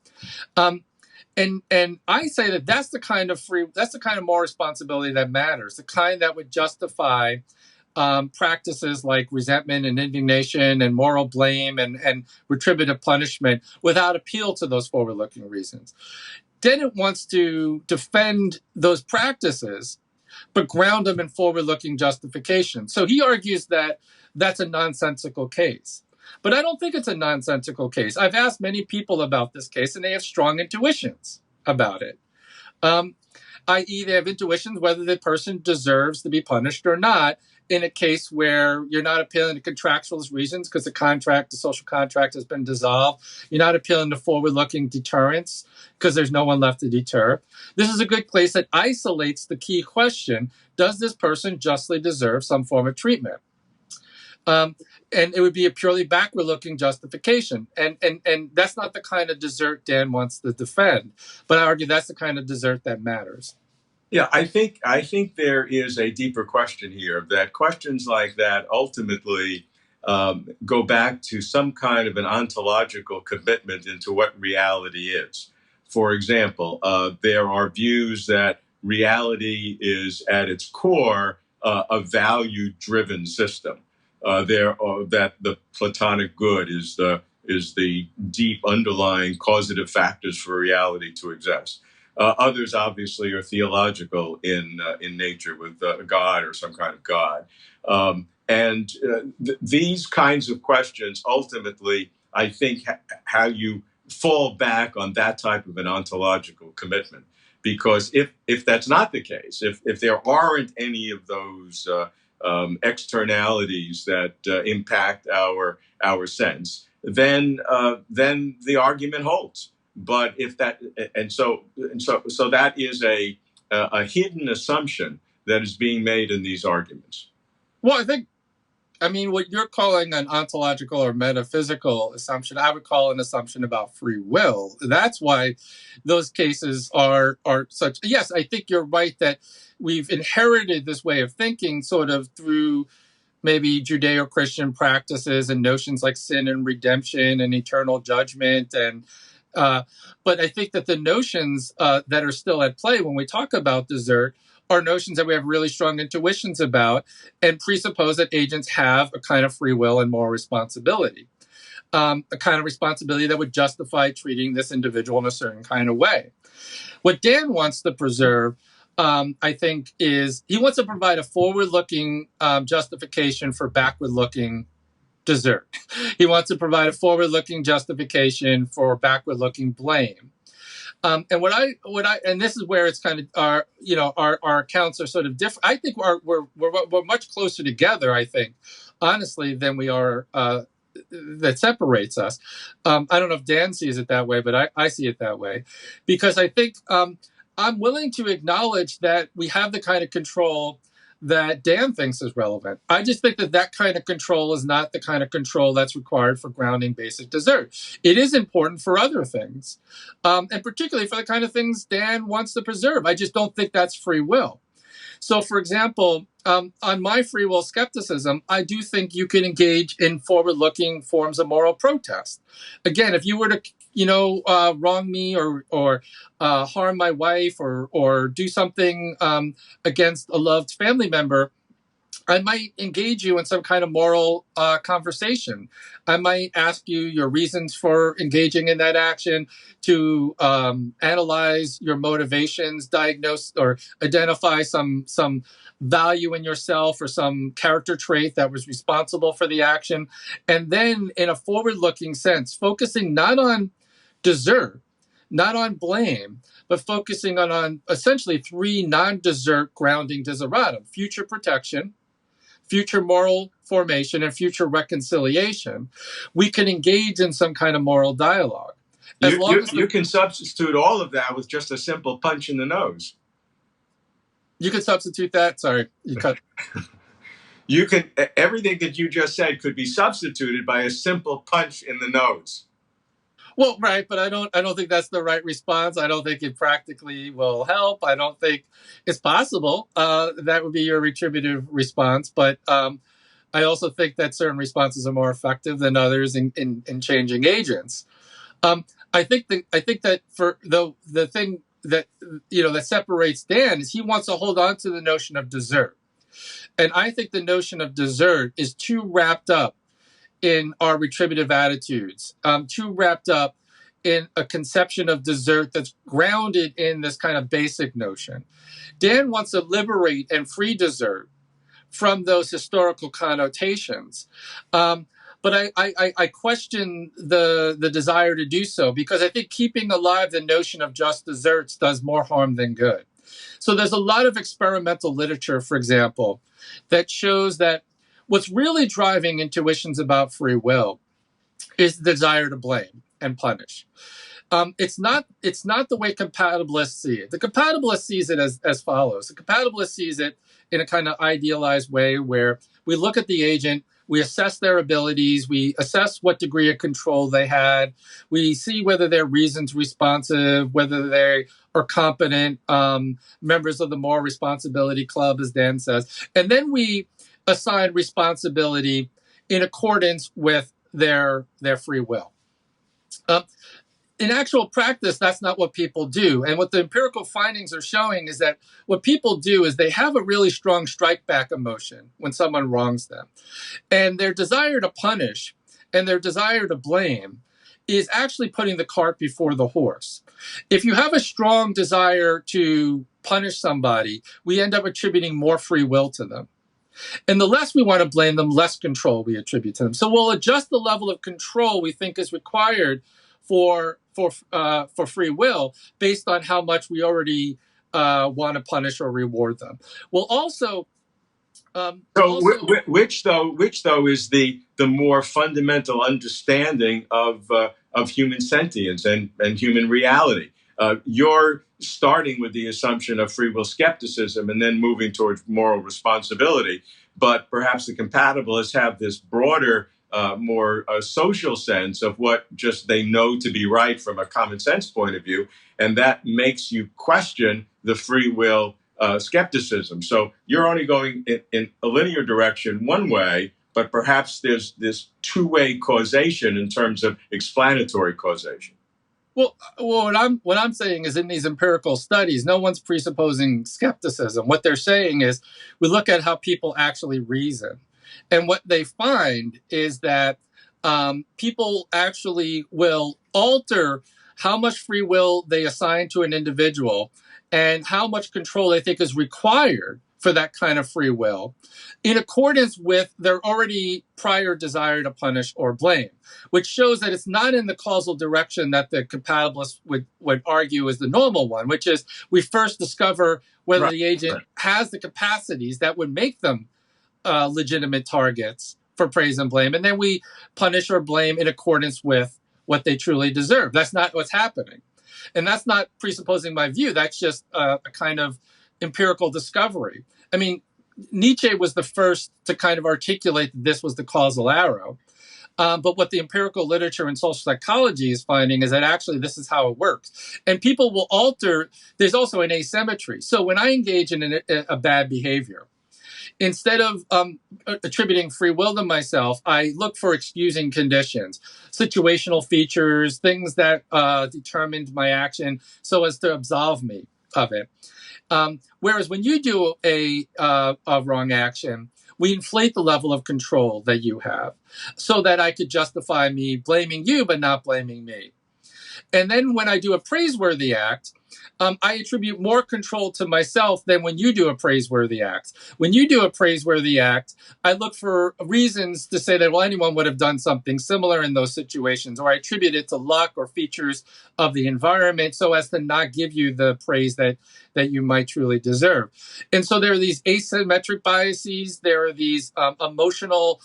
And I say that that's the kind of moral responsibility that matters, the kind that would justify practices like resentment and indignation and moral blame and retributive punishment without appeal to those forward-looking reasons. Dennett wants to defend those practices, but ground them in forward-looking justification. So he argues that that's a nonsensical case. But I don't think it's a nonsensical case. I've asked many people about this case, and they have strong intuitions about it. I.e., they have intuitions whether the person deserves to be punished or not in a case where you're not appealing to contractual reasons because the social contract has been dissolved. You're not appealing to forward-looking deterrence because there's no one left to deter. This is a good place that isolates the key question: does this person justly deserve some form of treatment? And it would be a purely backward-looking justification. And that's not the kind of desert Dan wants to defend. But I argue that's the kind of desert that matters. Yeah, I think there is a deeper question here, that questions like that ultimately go back to some kind of an ontological commitment into what reality is. For example, there are views that reality is at its core a value-driven system. That the Platonic good is the deep underlying causative factors for reality to exist. Others obviously are theological in nature, with a God or some kind of God. These kinds of questions ultimately, I think, how you fall back on that type of an ontological commitment. Because if that's not the case, if there aren't any of those externalities that impact our sense, then the argument holds. But if that so that is a hidden assumption that is being made in these arguments. Well, I mean, what you're calling an ontological or metaphysical assumption, I would call an assumption about free will. That's why those cases are such. Yes, I think you're right that we've inherited this way of thinking sort of through maybe Judeo-Christian practices and notions like sin and redemption and eternal judgment. But I think that the notions that are still at play when we talk about desert are notions that we have really strong intuitions about and presuppose that agents have a kind of free will and moral responsibility. a kind of responsibility that would justify treating this individual in a certain kind of way. What Dan wants to preserve, I think, is he wants to provide a forward-looking justification for backward-looking desert. He wants to provide a forward-looking justification for backward-looking blame. And and this is where it's kind of our accounts are sort of different. I think we're much closer together, I think, honestly, than we are. That separates us. I don't know if Dan sees it that way, but I see it that way, because I think I'm willing to acknowledge that we have the kind of control that Dan thinks is relevant. I just think that kind of control is not the kind of control that's required for grounding basic desert. It is important for other things, and particularly for the kind of things Dan wants to preserve. I just don't think that's free will. So, for example, on my free will skepticism, I do think you can engage in forward-looking forms of moral protest. Again, if you were to, wrong me or harm my wife or do something against a loved family member, I might engage you in some kind of moral conversation. I might ask you your reasons for engaging in that action, to analyze your motivations, diagnose or identify some value in yourself or some character trait that was responsible for the action. And then in a forward-looking sense, focusing not on desert, not on blame, but focusing on essentially three non-desert grounding desideratum: future protection, future moral formation, and future reconciliation. We can engage in some kind of moral dialogue. You can substitute all of that with just a simple punch in the nose. You can substitute that? Sorry, you cut. You can, everything that you just said could be substituted by a simple punch in the nose. Well, right, but I don't think that's the right response. I don't think it practically will help. I don't think it's possible. That would be your retributive response. But I also think that certain responses are more effective than others in changing agents. I think that for the thing that that separates Dan is he wants to hold on to the notion of desert, and I think the notion of desert is too wrapped up in our retributive attitudes, too wrapped up in a conception of desert that's grounded in this kind of basic notion. Dan wants to liberate and free desert from those historical connotations. But I question the desire to do so, because I think keeping alive the notion of just deserts does more harm than good. So there's a lot of experimental literature, for example, that shows that what's really driving intuitions about free will is the desire to blame and punish. It's not the way compatibilists see it. The compatibilist sees it as follows. The compatibilist sees it in a kind of idealized way where we look at the agent, we assess their abilities, we assess what degree of control they had, we see whether their reason's responsive, whether they are competent, members of the moral responsibility club, as Dan says, and then we assign responsibility in accordance with their free will. In actual practice, that's not what people do. And what the empirical findings are showing is that what people do is they have a really strong strike back emotion when someone wrongs them. And their desire to punish and their desire to blame is actually putting the cart before the horse. If you have a strong desire to punish somebody, we end up attributing more free will to them. And the less we want to blame them, less control we attribute to them. So we'll adjust the level of control we think is required for free will based on how much we already want to punish or reward them. We'll also which though is the more fundamental understanding of human sentience and human reality. You're starting with the assumption of free will skepticism and then moving towards moral responsibility, but perhaps the compatibilists have this broader, more social sense of what just they know to be right from a common sense point of view, and that makes you question the free will skepticism. So you're only going in a linear direction one way, but perhaps there's this two-way causation in terms of explanatory causation. Well, what I'm saying is in these empirical studies, no one's presupposing skepticism. What they're saying is we look at how people actually reason. And what they find is that people actually will alter how much free will they assign to an individual and how much control they think is required for that kind of free will in accordance with their already prior desire to punish or blame, which shows that it's not in the causal direction that the compatibilists would argue is the normal one, which is we first discover whether the agent has the capacities that would make them legitimate targets for praise and blame, and then we punish or blame in accordance with what they truly deserve. That's not what's happening. And that's not presupposing my view. That's just a kind of empirical discovery. I mean, Nietzsche was the first to kind of articulate that this was the causal arrow. But what the empirical literature in social psychology is finding is that actually this is how it works. And people will alter. There's also an asymmetry. So when I engage in a bad behavior, instead of attributing free will to myself, I look for excusing conditions, situational features, things that determined my action so as to absolve me of it. Whereas when you do a wrong action, we inflate the level of control that you have so that I could justify me blaming you but not blaming me. And then when I do a praiseworthy act, I attribute more control to myself than when you do a praiseworthy act. When you do a praiseworthy act, I look for reasons to say that, well, anyone would have done something similar in those situations, or I attribute it to luck or features of the environment so as to not give you the praise that you might truly deserve. And so there are these asymmetric biases. There are these emotional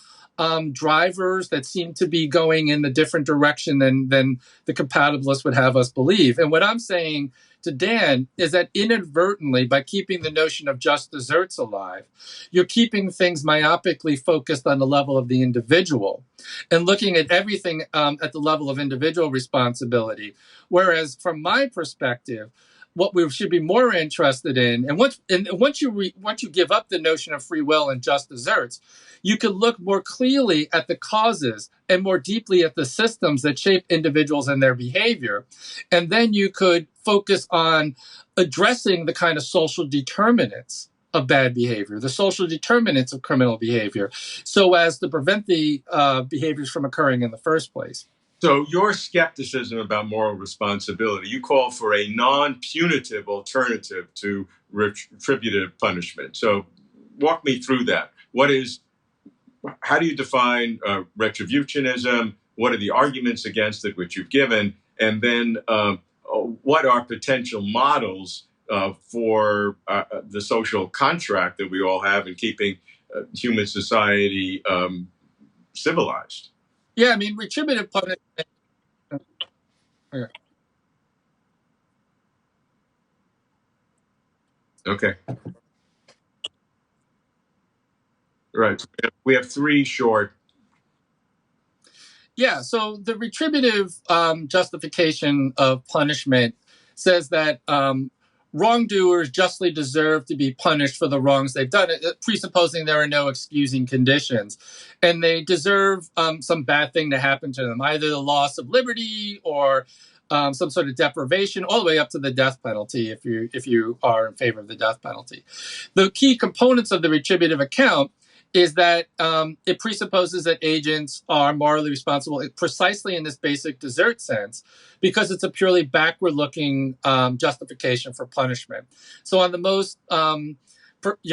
drivers that seem to be going in the different direction than the compatibilists would have us believe. And what I'm saying to Dan is that inadvertently, by keeping the notion of just desserts alive, you're keeping things myopically focused on the level of the individual and looking at everything at the level of individual responsibility. Whereas from my perspective, what we should be more interested in, and once you give up the notion of free will and just desserts, you can look more clearly at the causes and more deeply at the systems that shape individuals and their behavior. And then you could focus on addressing the kind of social determinants of bad behavior, the social determinants of criminal behavior, so as to prevent the behaviors from occurring in the first place. So your skepticism about moral responsibility, you call for a non-punitive alternative to retributive punishment. So walk me through that. How do you define retributionism? What are the arguments against it, which you've given? And then what are potential models for the social contract that we all have in keeping human society civilized? Yeah, I mean, retributive punishment. Okay. Right. We have three short. Yeah, so the retributive justification of punishment says that wrongdoers justly deserve to be punished for the wrongs they've done, presupposing there are no excusing conditions. And they deserve some bad thing to happen to them, either the loss of liberty or some sort of deprivation, all the way up to the death penalty if you are in favor of the death penalty. The key components of the retributive account is that it presupposes that agents are morally responsible precisely in this basic desert sense, because it's a purely backward-looking justification for punishment. So on the most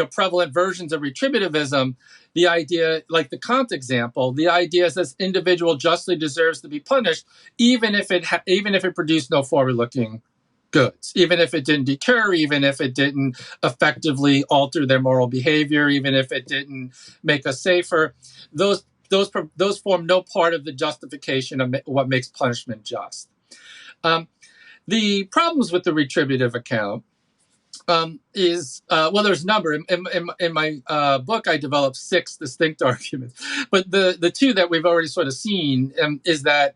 prevalent versions of retributivism, the idea, like the Kant example, the idea is this individual justly deserves to be punished, even if it produced no forward-looking goods, even if it didn't deter, even if it didn't effectively alter their moral behavior, even if it didn't make us safer. Those form no part of the justification of what makes punishment just. The problems with the retributive account is there's a number. In my book, I developed 6 distinct arguments, but the 2 that we've already sort of seen is that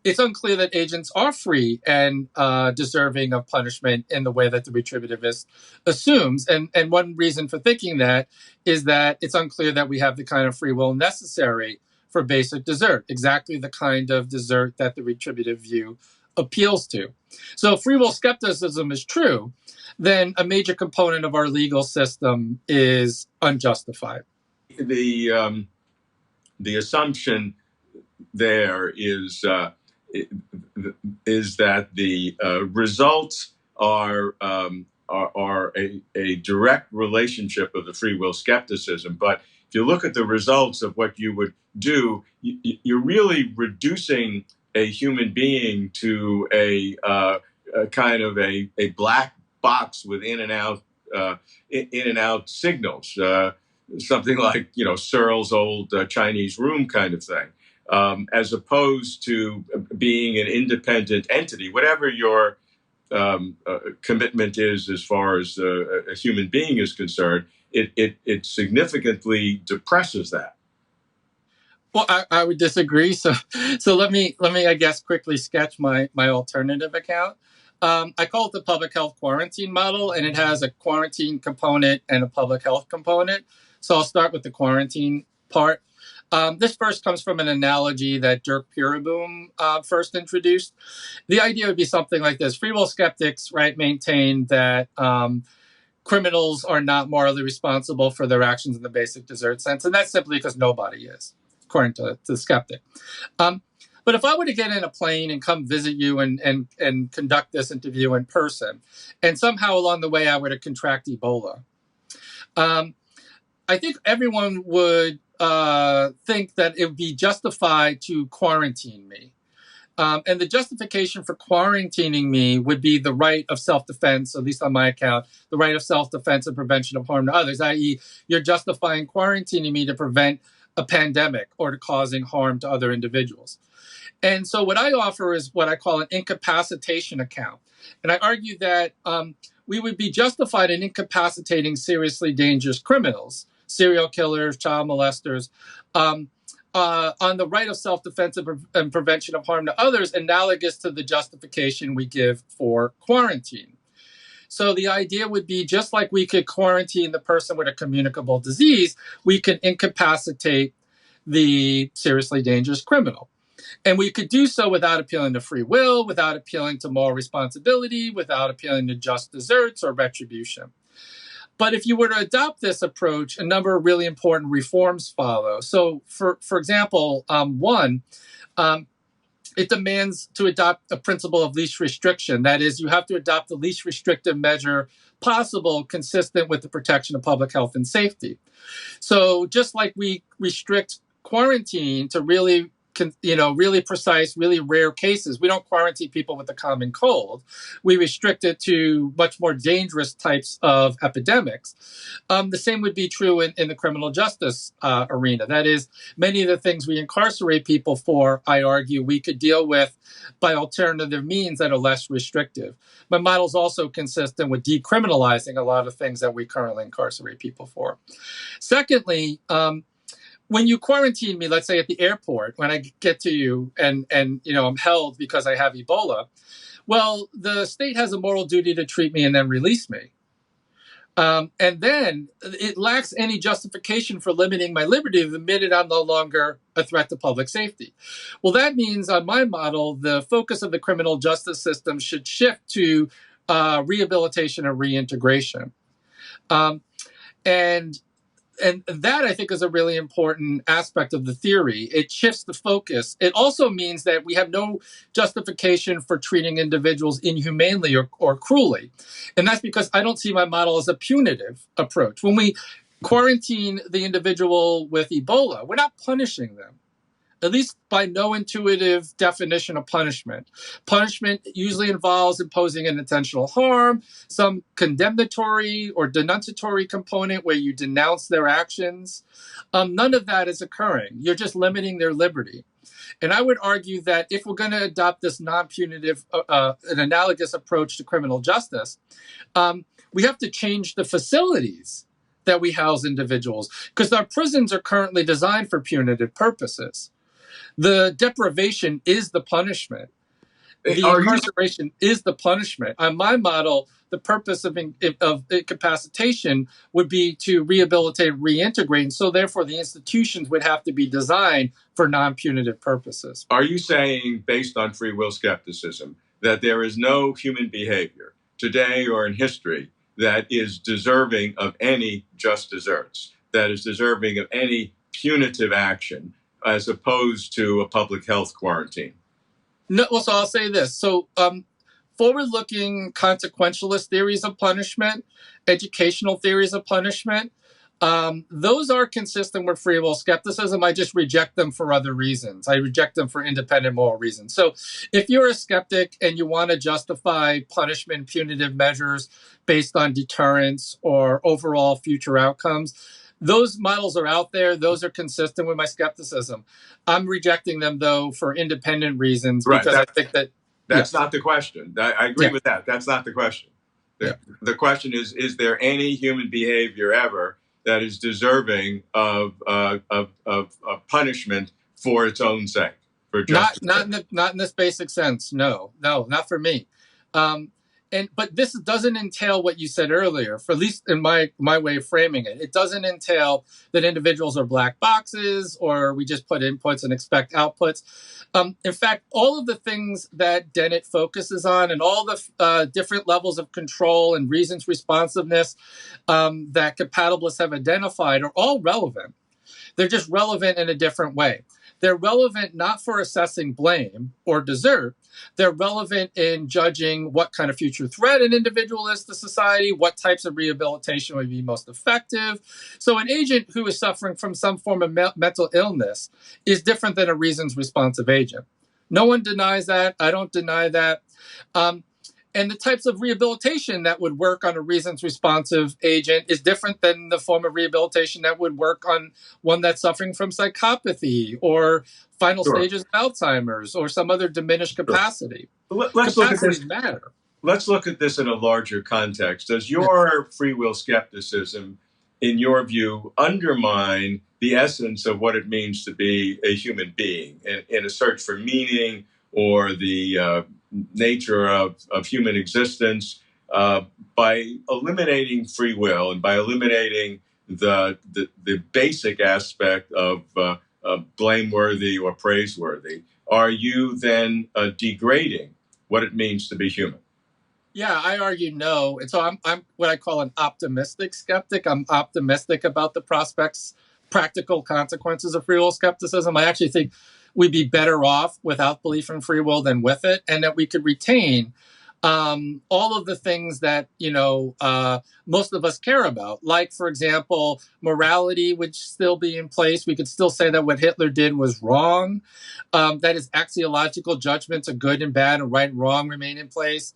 it's unclear that agents are free and deserving of punishment in the way that the retributivist assumes. And one reason for thinking that is that it's unclear that we have the kind of free will necessary for basic desert, exactly the kind of desert that the retributive view appeals to. So if free will skepticism is true, then a major component of our legal system is unjustified. The assumption there is that the results are a direct relationship of the free will skepticism. But if you look at the results of what you would do, you're really reducing a human being to a kind of a black box with in and out signals, something like Searle's old Chinese room kind of thing. As opposed to being an independent entity, whatever your commitment is as far as a human being is concerned, it significantly depresses that. Well, I would disagree. So let me I guess quickly sketch my alternative account. I call it the public health quarantine model, and it has a quarantine component and a public health component. So I'll start with the quarantine part. This first comes from an analogy that Dirk Pereboom first introduced. The idea would be something like this. Free will skeptics, right, maintain that criminals are not morally responsible for their actions in the basic desert sense, and that's simply because nobody is, according to the skeptic. But if I were to get in a plane and come visit you and conduct this interview in person, and somehow along the way I were to contract Ebola, I think everyone would think that it would be justified to quarantine me. And the justification for quarantining me would be the right of self-defense, at least on my account, the right of self-defense and prevention of harm to others, i.e., you're justifying quarantining me to prevent a pandemic or to causing harm to other individuals. And so what I offer is what I call an incapacitation account. And I argue that we would be justified in incapacitating seriously dangerous criminals, serial killers, child molesters, on the right of self-defense and prevention of harm to others, analogous to the justification we give for quarantine. So the idea would be, just like we could quarantine the person with a communicable disease, we can incapacitate the seriously dangerous criminal. And we could do so without appealing to free will, without appealing to moral responsibility, without appealing to just deserts or retribution. But if you were to adopt this approach, a number of really important reforms follow. So, for example, one, it demands to adopt a principle of least restriction. That is, you have to adopt the least restrictive measure possible consistent with the protection of public health and safety. So just like we restrict quarantine to really precise, really rare cases. We don't quarantine people with the common cold. We restrict it to much more dangerous types of epidemics. The same would be true in the criminal justice arena. That is, many of the things we incarcerate people for, I argue, we could deal with by alternative means that are less restrictive. My model is also consistent with decriminalizing a lot of things that we currently incarcerate people for. Secondly, when you quarantine me, let's say at the airport, when I get to you and I'm held because I have Ebola, well, the state has a moral duty to treat me and then release me. And then it lacks any justification for limiting my liberty the minute I'm no longer a threat to public safety. Well, that means on my model, the focus of the criminal justice system should shift to rehabilitation and reintegration. And that, I think, is a really important aspect of the theory. It shifts the focus. It also means that we have no justification for treating individuals inhumanely or cruelly. And that's because I don't see my model as a punitive approach. When we quarantine the individual with Ebola, we're not punishing them, at least by no intuitive definition of punishment. Punishment usually involves imposing an intentional harm, some condemnatory or denunciatory component where you denounce their actions. None of that is occurring. You're just limiting their liberty. And I would argue that if we're going to adopt this non-punitive, an analogous approach to criminal justice, we have to change the facilities that we house individuals, because our prisons are currently designed for punitive purposes. The deprivation is the punishment. The incarceration is the punishment. On my model, the purpose of incapacitation would be to rehabilitate, reintegrate, and so therefore the institutions would have to be designed for non-punitive purposes. Are you saying, based on free will skepticism, that there is no human behavior today or in history that is deserving of any just deserts, that is deserving of any punitive action, as opposed to a public health quarantine? No, well, so I'll say this. So, forward-looking consequentialist theories of punishment, educational theories of punishment, those are consistent with free will skepticism. I just reject them for other reasons. I reject them for independent moral reasons. So if you're a skeptic and you want to justify punishment, punitive measures based on deterrence or overall future outcomes, those models are out there. Those are consistent with my skepticism. I'm rejecting them, though, for independent reasons, Right. because I think that that's not the question. I agree with that. That's not the question. The question is there any human behavior ever that is deserving of punishment for its own sake, for justice? Not in this basic sense. No, not for me. But this doesn't entail what you said earlier, for at least in my way of framing it. It doesn't entail that individuals are black boxes or we just put inputs and expect outputs. In fact, all of the things that Dennett focuses on and all the different levels of control and reasons responsiveness that compatibilists have identified are all relevant. They're just relevant in a different way. They're relevant not for assessing blame or desert. They're relevant in judging what kind of future threat an individual is to society, what types of rehabilitation would be most effective. So an agent who is suffering from some form of mental illness is different than a reasons responsive agent. No one denies that. I don't deny that. And the types of rehabilitation that would work on a reasons responsive agent is different than the form of rehabilitation that would work on one that's suffering from psychopathy or final stages of Alzheimer's or some other diminished capacity. Let's look at this. Let's look at this in a larger context. Does your free will skepticism, in your view, undermine the essence of what it means to be a human being in a search for meaning or the nature of human existence by eliminating free will and by eliminating the basic aspect of blameworthy or praiseworthy? Are you then degrading what it means to be human? Yeah, I argue no. And so I'm what I call an optimistic skeptic. I'm optimistic about the prospects, practical consequences of free will skepticism. I actually think we'd be better off without belief in free will than with it, and that we could retain all of the things that, most of us care about. Like, for example, morality would still be in place. We could still say that what Hitler did was wrong. That is, axiological judgments of good and bad and right and wrong remain in place.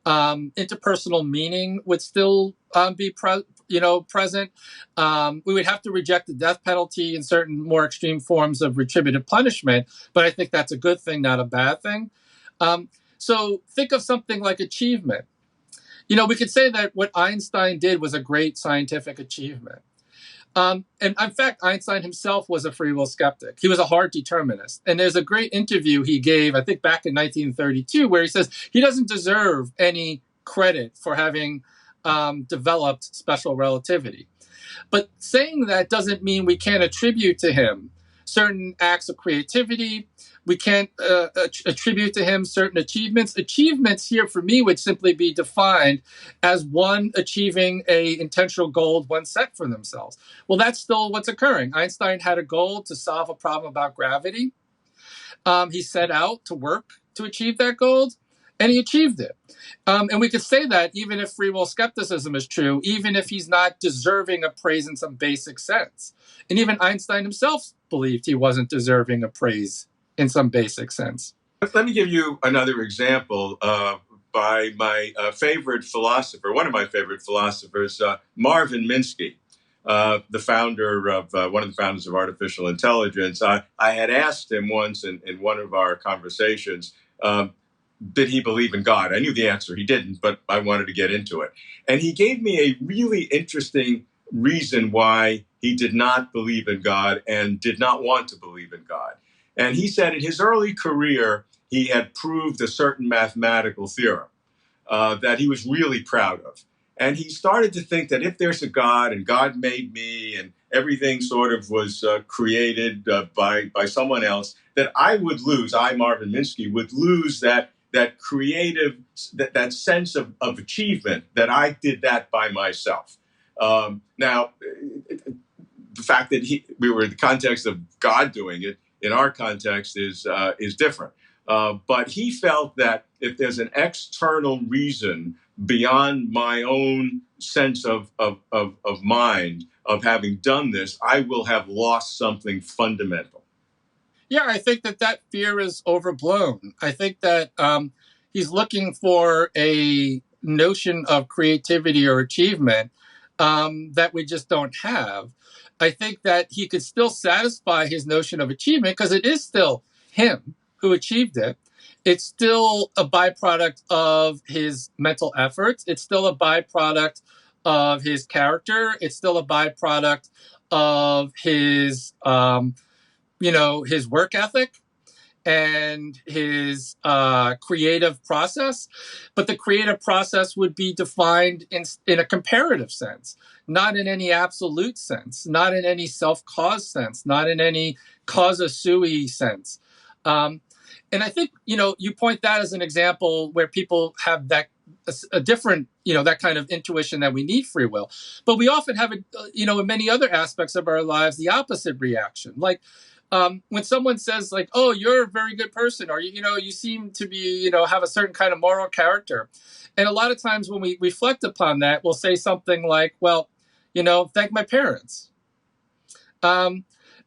Interpersonal meaning would still be present. We would have to reject the death penalty and certain more extreme forms of retributive punishment, but I think that's a good thing, not a bad thing. So think of something like achievement. We could say that what Einstein did was a great scientific achievement. And in fact, Einstein himself was a free will skeptic. He was a hard determinist. And there's a great interview he gave, I think back in 1932, where he says he doesn't deserve any credit for having developed special relativity. But saying that doesn't mean we can't attribute to him certain acts of creativity. We can't attribute to him certain achievements. Achievements here for me would simply be defined as one achieving a intentional goal one set for themselves. Well, that's still what's occurring. Einstein had a goal to solve a problem about gravity. He set out to work to achieve that goal, and he achieved it. And we could say that even if free will skepticism is true, even if he's not deserving of praise in some basic sense. And even Einstein himself believed he wasn't deserving of praise in some basic sense. Let me give you another example by my favorite philosopher, one of my favorite philosophers, Marvin Minsky, the founder of one of the founders of artificial intelligence. I had asked him once in one of our conversations, did he believe in God? I knew the answer. He didn't, but I wanted to get into it. And he gave me a really interesting reason why he did not believe in God and did not want to believe in God. And he said in his early career, he had proved a certain mathematical theorem that he was really proud of. And he started to think that if there's a God and God made me and everything sort of was created by someone else, that I would lose, Marvin Minsky, would lose that creative, that sense of achievement, that I did that by myself. Now, the fact that we were in the context of God doing it in our context is different. But he felt that if there's an external reason beyond my own sense of mind of having done this, I will have lost something fundamental. Yeah, I think that fear is overblown. I think that he's looking for a notion of creativity or achievement that we just don't have. I think that he could still satisfy his notion of achievement because it is still him who achieved it. It's still a byproduct of his mental efforts. It's still a byproduct of his character. It's still a byproduct of his his work ethic and his creative process. But the creative process would be defined in a comparative sense, not in any absolute sense, not in any self-cause sense, not in any causa sui sense. And I think, you point that as an example where people have a different, that kind of intuition that we need free will. But we often have, in many other aspects of our lives, the opposite reaction. Like, when someone says like, "Oh, you're a very good person," or you seem to be, have a certain kind of moral character, and a lot of times when we reflect upon that, we'll say something like, "Well, thank my parents,"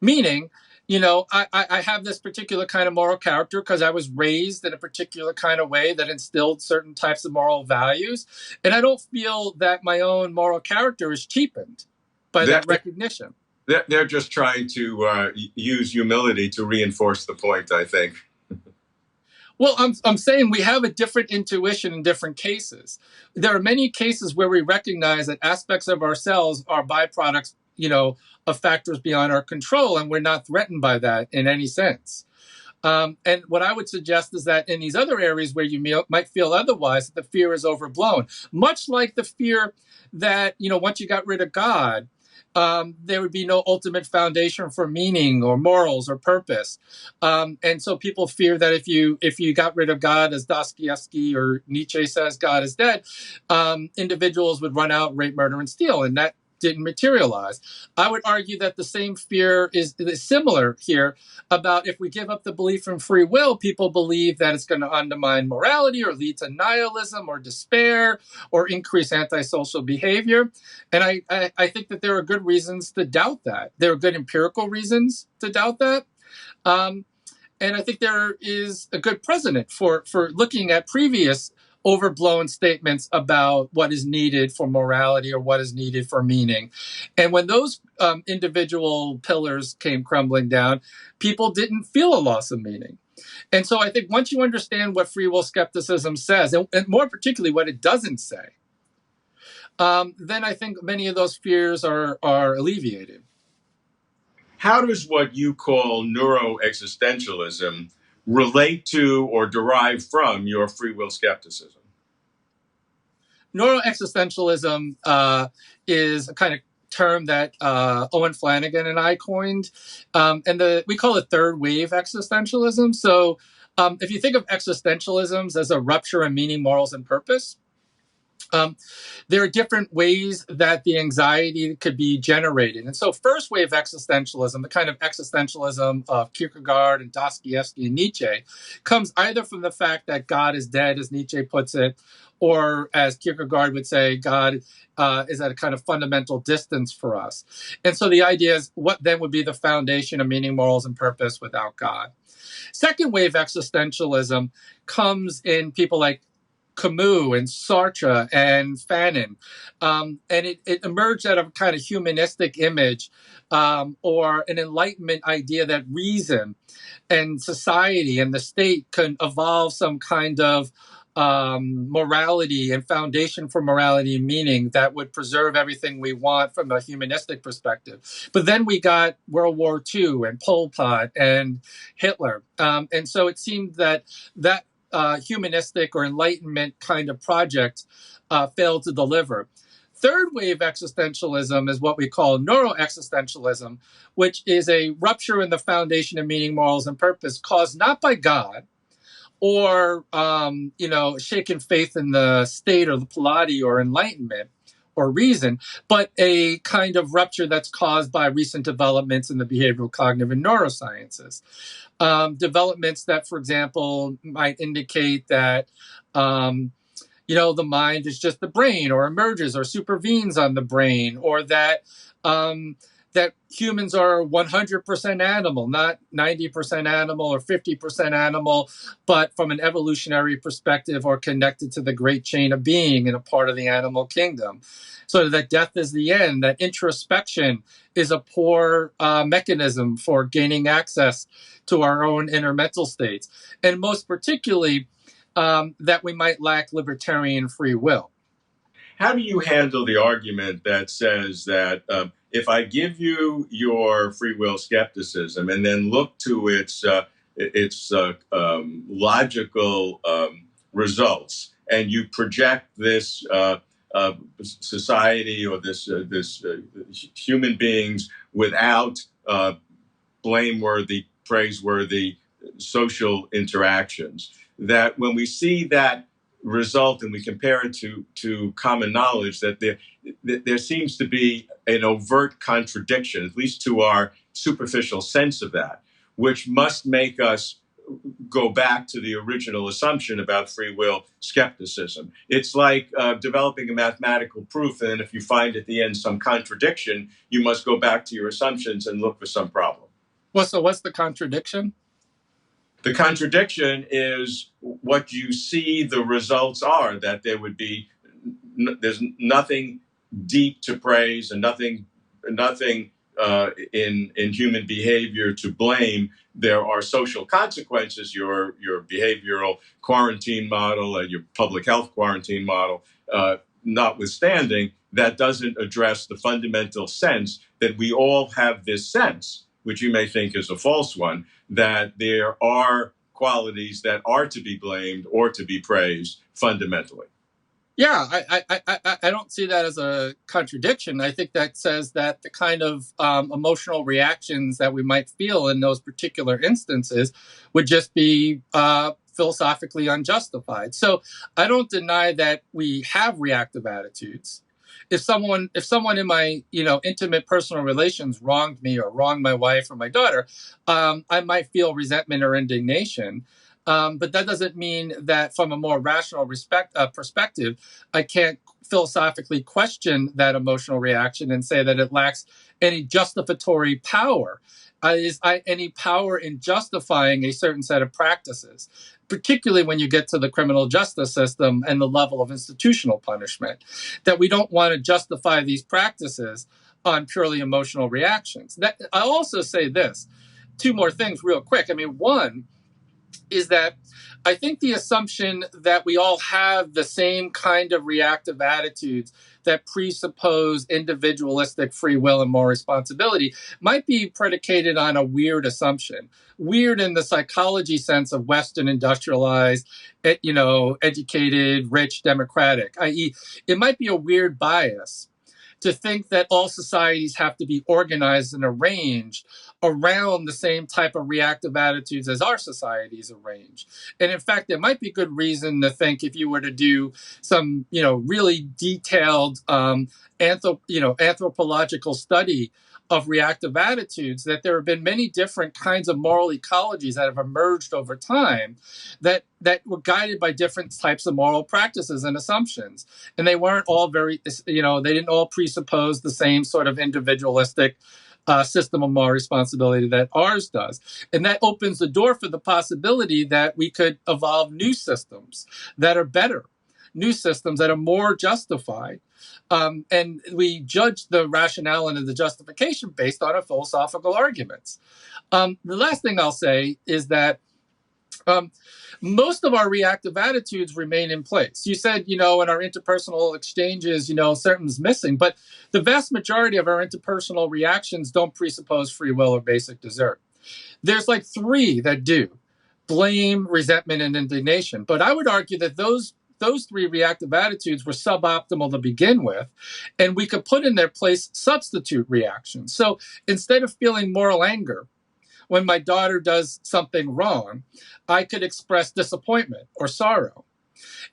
meaning, I have this particular kind of moral character because I was raised in a particular kind of way that instilled certain types of moral values, and I don't feel that my own moral character is cheapened by that recognition. They're just trying to use humility to reinforce the point, I think. Well, I'm saying we have a different intuition in different cases. There are many cases where we recognize that aspects of ourselves are byproducts, of factors beyond our control, and we're not threatened by that in any sense. And what I would suggest is that in these other areas where you might feel otherwise, the fear is overblown, much like the fear that, once you got rid of God, there would be no ultimate foundation for meaning or morals or purpose. And so people fear that if you got rid of God, as Dostoevsky or Nietzsche says, God is dead, individuals would run out, rape, murder, and steal. And that didn't materialize. I would argue that the same fear is similar here about if we give up the belief in free will, people believe that it's going to undermine morality or lead to nihilism or despair or increase antisocial behavior. And I think that there are good reasons to doubt that. There are good empirical reasons to doubt that. And I think there is a good precedent for looking at previous overblown statements about what is needed for morality or what is needed for meaning. And when those individual pillars came crumbling down, people didn't feel a loss of meaning. And so I think once you understand what free will skepticism says, and more particularly what it doesn't say, then I think many of those fears are alleviated. How does what you call neuroexistentialism relate to or derive from your free will skepticism? Neuroexistentialism is a kind of term that Owen Flanagan and I coined, and we call it third wave existentialism. So if you think of existentialisms as a rupture in meaning, morals, and purpose, there are different ways that the anxiety could be generated. And so first wave existentialism, the kind of existentialism of Kierkegaard and Dostoevsky and Nietzsche, comes either from the fact that God is dead, as Nietzsche puts it, or as Kierkegaard would say, God is at a kind of fundamental distance for us. And so the idea is, what then would be the foundation of meaning, morals, and purpose without God? Second wave existentialism comes in people like Camus and Sartre and Fanon. And it emerged out of a kind of humanistic image or an Enlightenment idea that reason and society and the state can evolve some kind of morality and foundation for morality and meaning that would preserve everything we want from a humanistic perspective. But then we got World War II and Pol Pot and Hitler. And so it seemed that humanistic or Enlightenment kind of project failed to deliver. Third wave existentialism is what we call neuroexistentialism, which is a rupture in the foundation of meaning, morals, and purpose caused not by God or, shaken faith in the state or the polity or Enlightenment or reason, but a kind of rupture that's caused by recent developments in the behavioral, cognitive, and neurosciences. Developments that, for example, might indicate that the mind is just the brain, or emerges or supervenes on the brain, or that that humans are 100% animal, not 90% animal or 50% animal, but from an evolutionary perspective or connected to the great chain of being and a part of the animal kingdom. So that death is the end, that introspection is a poor mechanism for gaining access to our own inner mental states. And most particularly, that we might lack libertarian free will. How do you handle the argument that says that if I give you your free will skepticism and then look to its logical results, and you project this society or this human beings without blameworthy, praiseworthy social interactions, that when we see that result and we compare it to common knowledge, that there seems to be an overt contradiction, at least to our superficial sense of that, which must make us go back to the original assumption about free will skepticism. It's like developing a mathematical proof, and if you find at the end some contradiction, you must go back to your assumptions and look for some problem. Well, so what's the contradiction? The contradiction is what you see the results are, that there would be, there's nothing deep to praise and nothing in human behavior to blame. There are social consequences, your behavioral quarantine model and your public health quarantine model, notwithstanding, that doesn't address the fundamental sense that we all have this sense, which you may think is a false one, that there are qualities that are to be blamed or to be praised fundamentally. Yeah, I don't see that as a contradiction. I think that says that the kind of emotional reactions that we might feel in those particular instances would just be philosophically unjustified. So I don't deny that we have reactive attitudes. If someone in my intimate personal relations wronged me or wronged my wife or my daughter, I might feel resentment or indignation. But that doesn't mean that from a more rational perspective, I can't philosophically question that emotional reaction and say that it lacks any justificatory power. Is any power in justifying a certain set of practices, particularly when you get to the criminal justice system and the level of institutional punishment, that we don't want to justify these practices on purely emotional reactions. I'll also say this, two more things real quick. I mean, one is that I think the assumption that we all have the same kind of reactive attitudes that presuppose individualistic free will and moral responsibility might be predicated on a weird assumption. Weird in the psychology sense of Western industrialized, educated, rich, democratic, i.e., it might be a weird bias to think that all societies have to be organized and arranged around the same type of reactive attitudes as our society is arranged. And in fact, there might be good reason to think, if you were to do some, really detailed anthropological study of reactive attitudes, that there have been many different kinds of moral ecologies that have emerged over time that were guided by different types of moral practices and assumptions. And they weren't all they didn't all presuppose the same sort of individualistic system of moral responsibility that ours does. And that opens the door for the possibility that we could evolve new systems that are better, new systems that are more justified. And we judge the rationale and the justification based on our philosophical arguments. The last thing I'll say is that most of our reactive attitudes remain in place. You said, in our interpersonal exchanges, something's missing, but the vast majority of our interpersonal reactions don't presuppose free will or basic desert. There's like three that do: blame, resentment, and indignation. But I would argue that those three reactive attitudes were suboptimal to begin with, and we could put in their place substitute reactions. So instead of feeling moral anger when my daughter does something wrong, I could express disappointment or sorrow.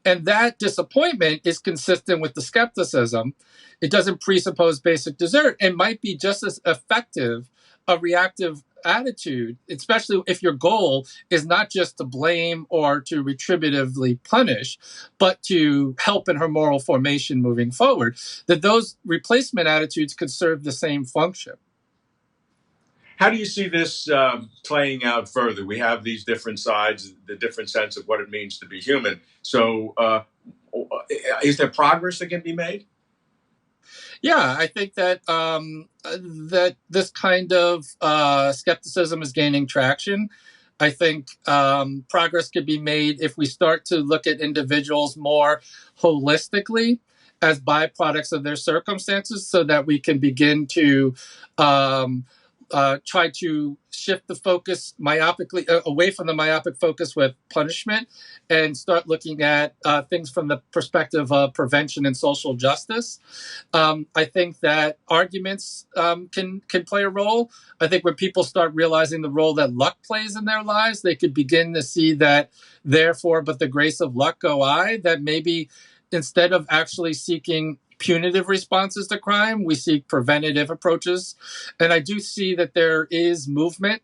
And that disappointment is consistent with the skepticism. It doesn't presuppose basic desert and might be just as effective a reactive attitude, especially if your goal is not just to blame or to retributively punish, but to help in her moral formation moving forward, that those replacement attitudes could serve the same function. How do you see this playing out further? We have these different sides, the different sense of what it means to be human. So is there progress that can be made? Yeah, I think that that this kind of skepticism is gaining traction. I think progress could be made if we start to look at individuals more holistically as byproducts of their circumstances, so that we can begin to try to shift the focus myopically away from the myopic focus with punishment and start looking at things from the perspective of prevention and social justice. I think that arguments can play a role. I think when people start realizing the role that luck plays in their lives, they could begin to see that therefore, but the grace of luck go I, that maybe instead of actually seeking punitive responses to crime, we seek preventative approaches. And I do see that there is movement.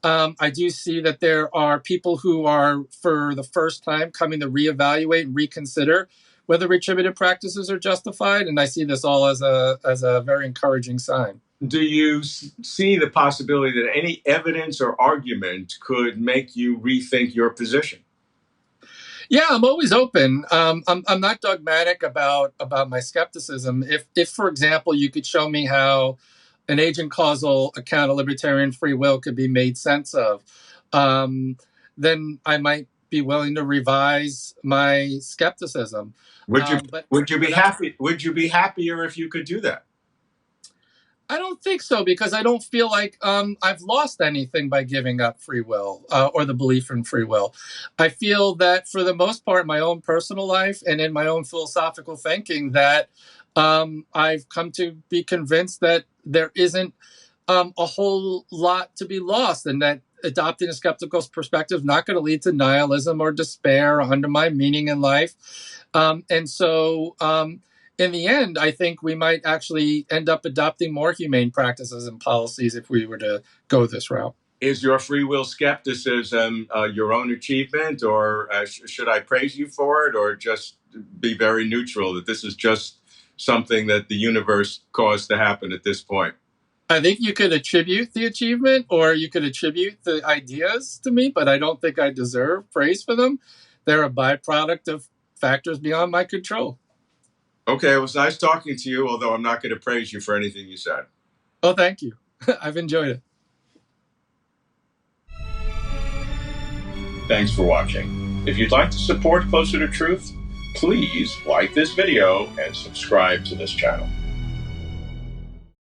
I do see that there are people who are, for the first time, coming to reevaluate and reconsider whether retributive practices are justified. And I see this all as a very encouraging sign. Do you see the possibility that any evidence or argument could make you rethink your position? Yeah, I'm always open. I'm not dogmatic about my skepticism. If, for example, you could show me how an agent causal account of libertarian free will could be made sense of, then I might be willing to revise my skepticism. Would you be happy? Would you be happier if you could do that? I don't think so, because I don't feel like I've lost anything by giving up free will or the belief in free will. I feel that for the most part, in my own personal life and in my own philosophical thinking, that I've come to be convinced that there isn't a whole lot to be lost, and that adopting a skeptical perspective is not going to lead to nihilism or despair or undermine meaning in life. And so in the end, I think we might actually end up adopting more humane practices and policies if we were to go this route. Is your free will skepticism your own achievement, or should I praise you for it, or just be very neutral that this is just something that the universe caused to happen at this point? I think you could attribute the achievement, or you could attribute the ideas to me, but I don't think I deserve praise for them. They're a byproduct of factors beyond my control. Okay, it was nice talking to you, although I'm not going to praise you for anything you said. Oh, thank you. I've enjoyed it. Thanks for watching. If you'd like to support Closer to Truth, please like this video and subscribe to this channel.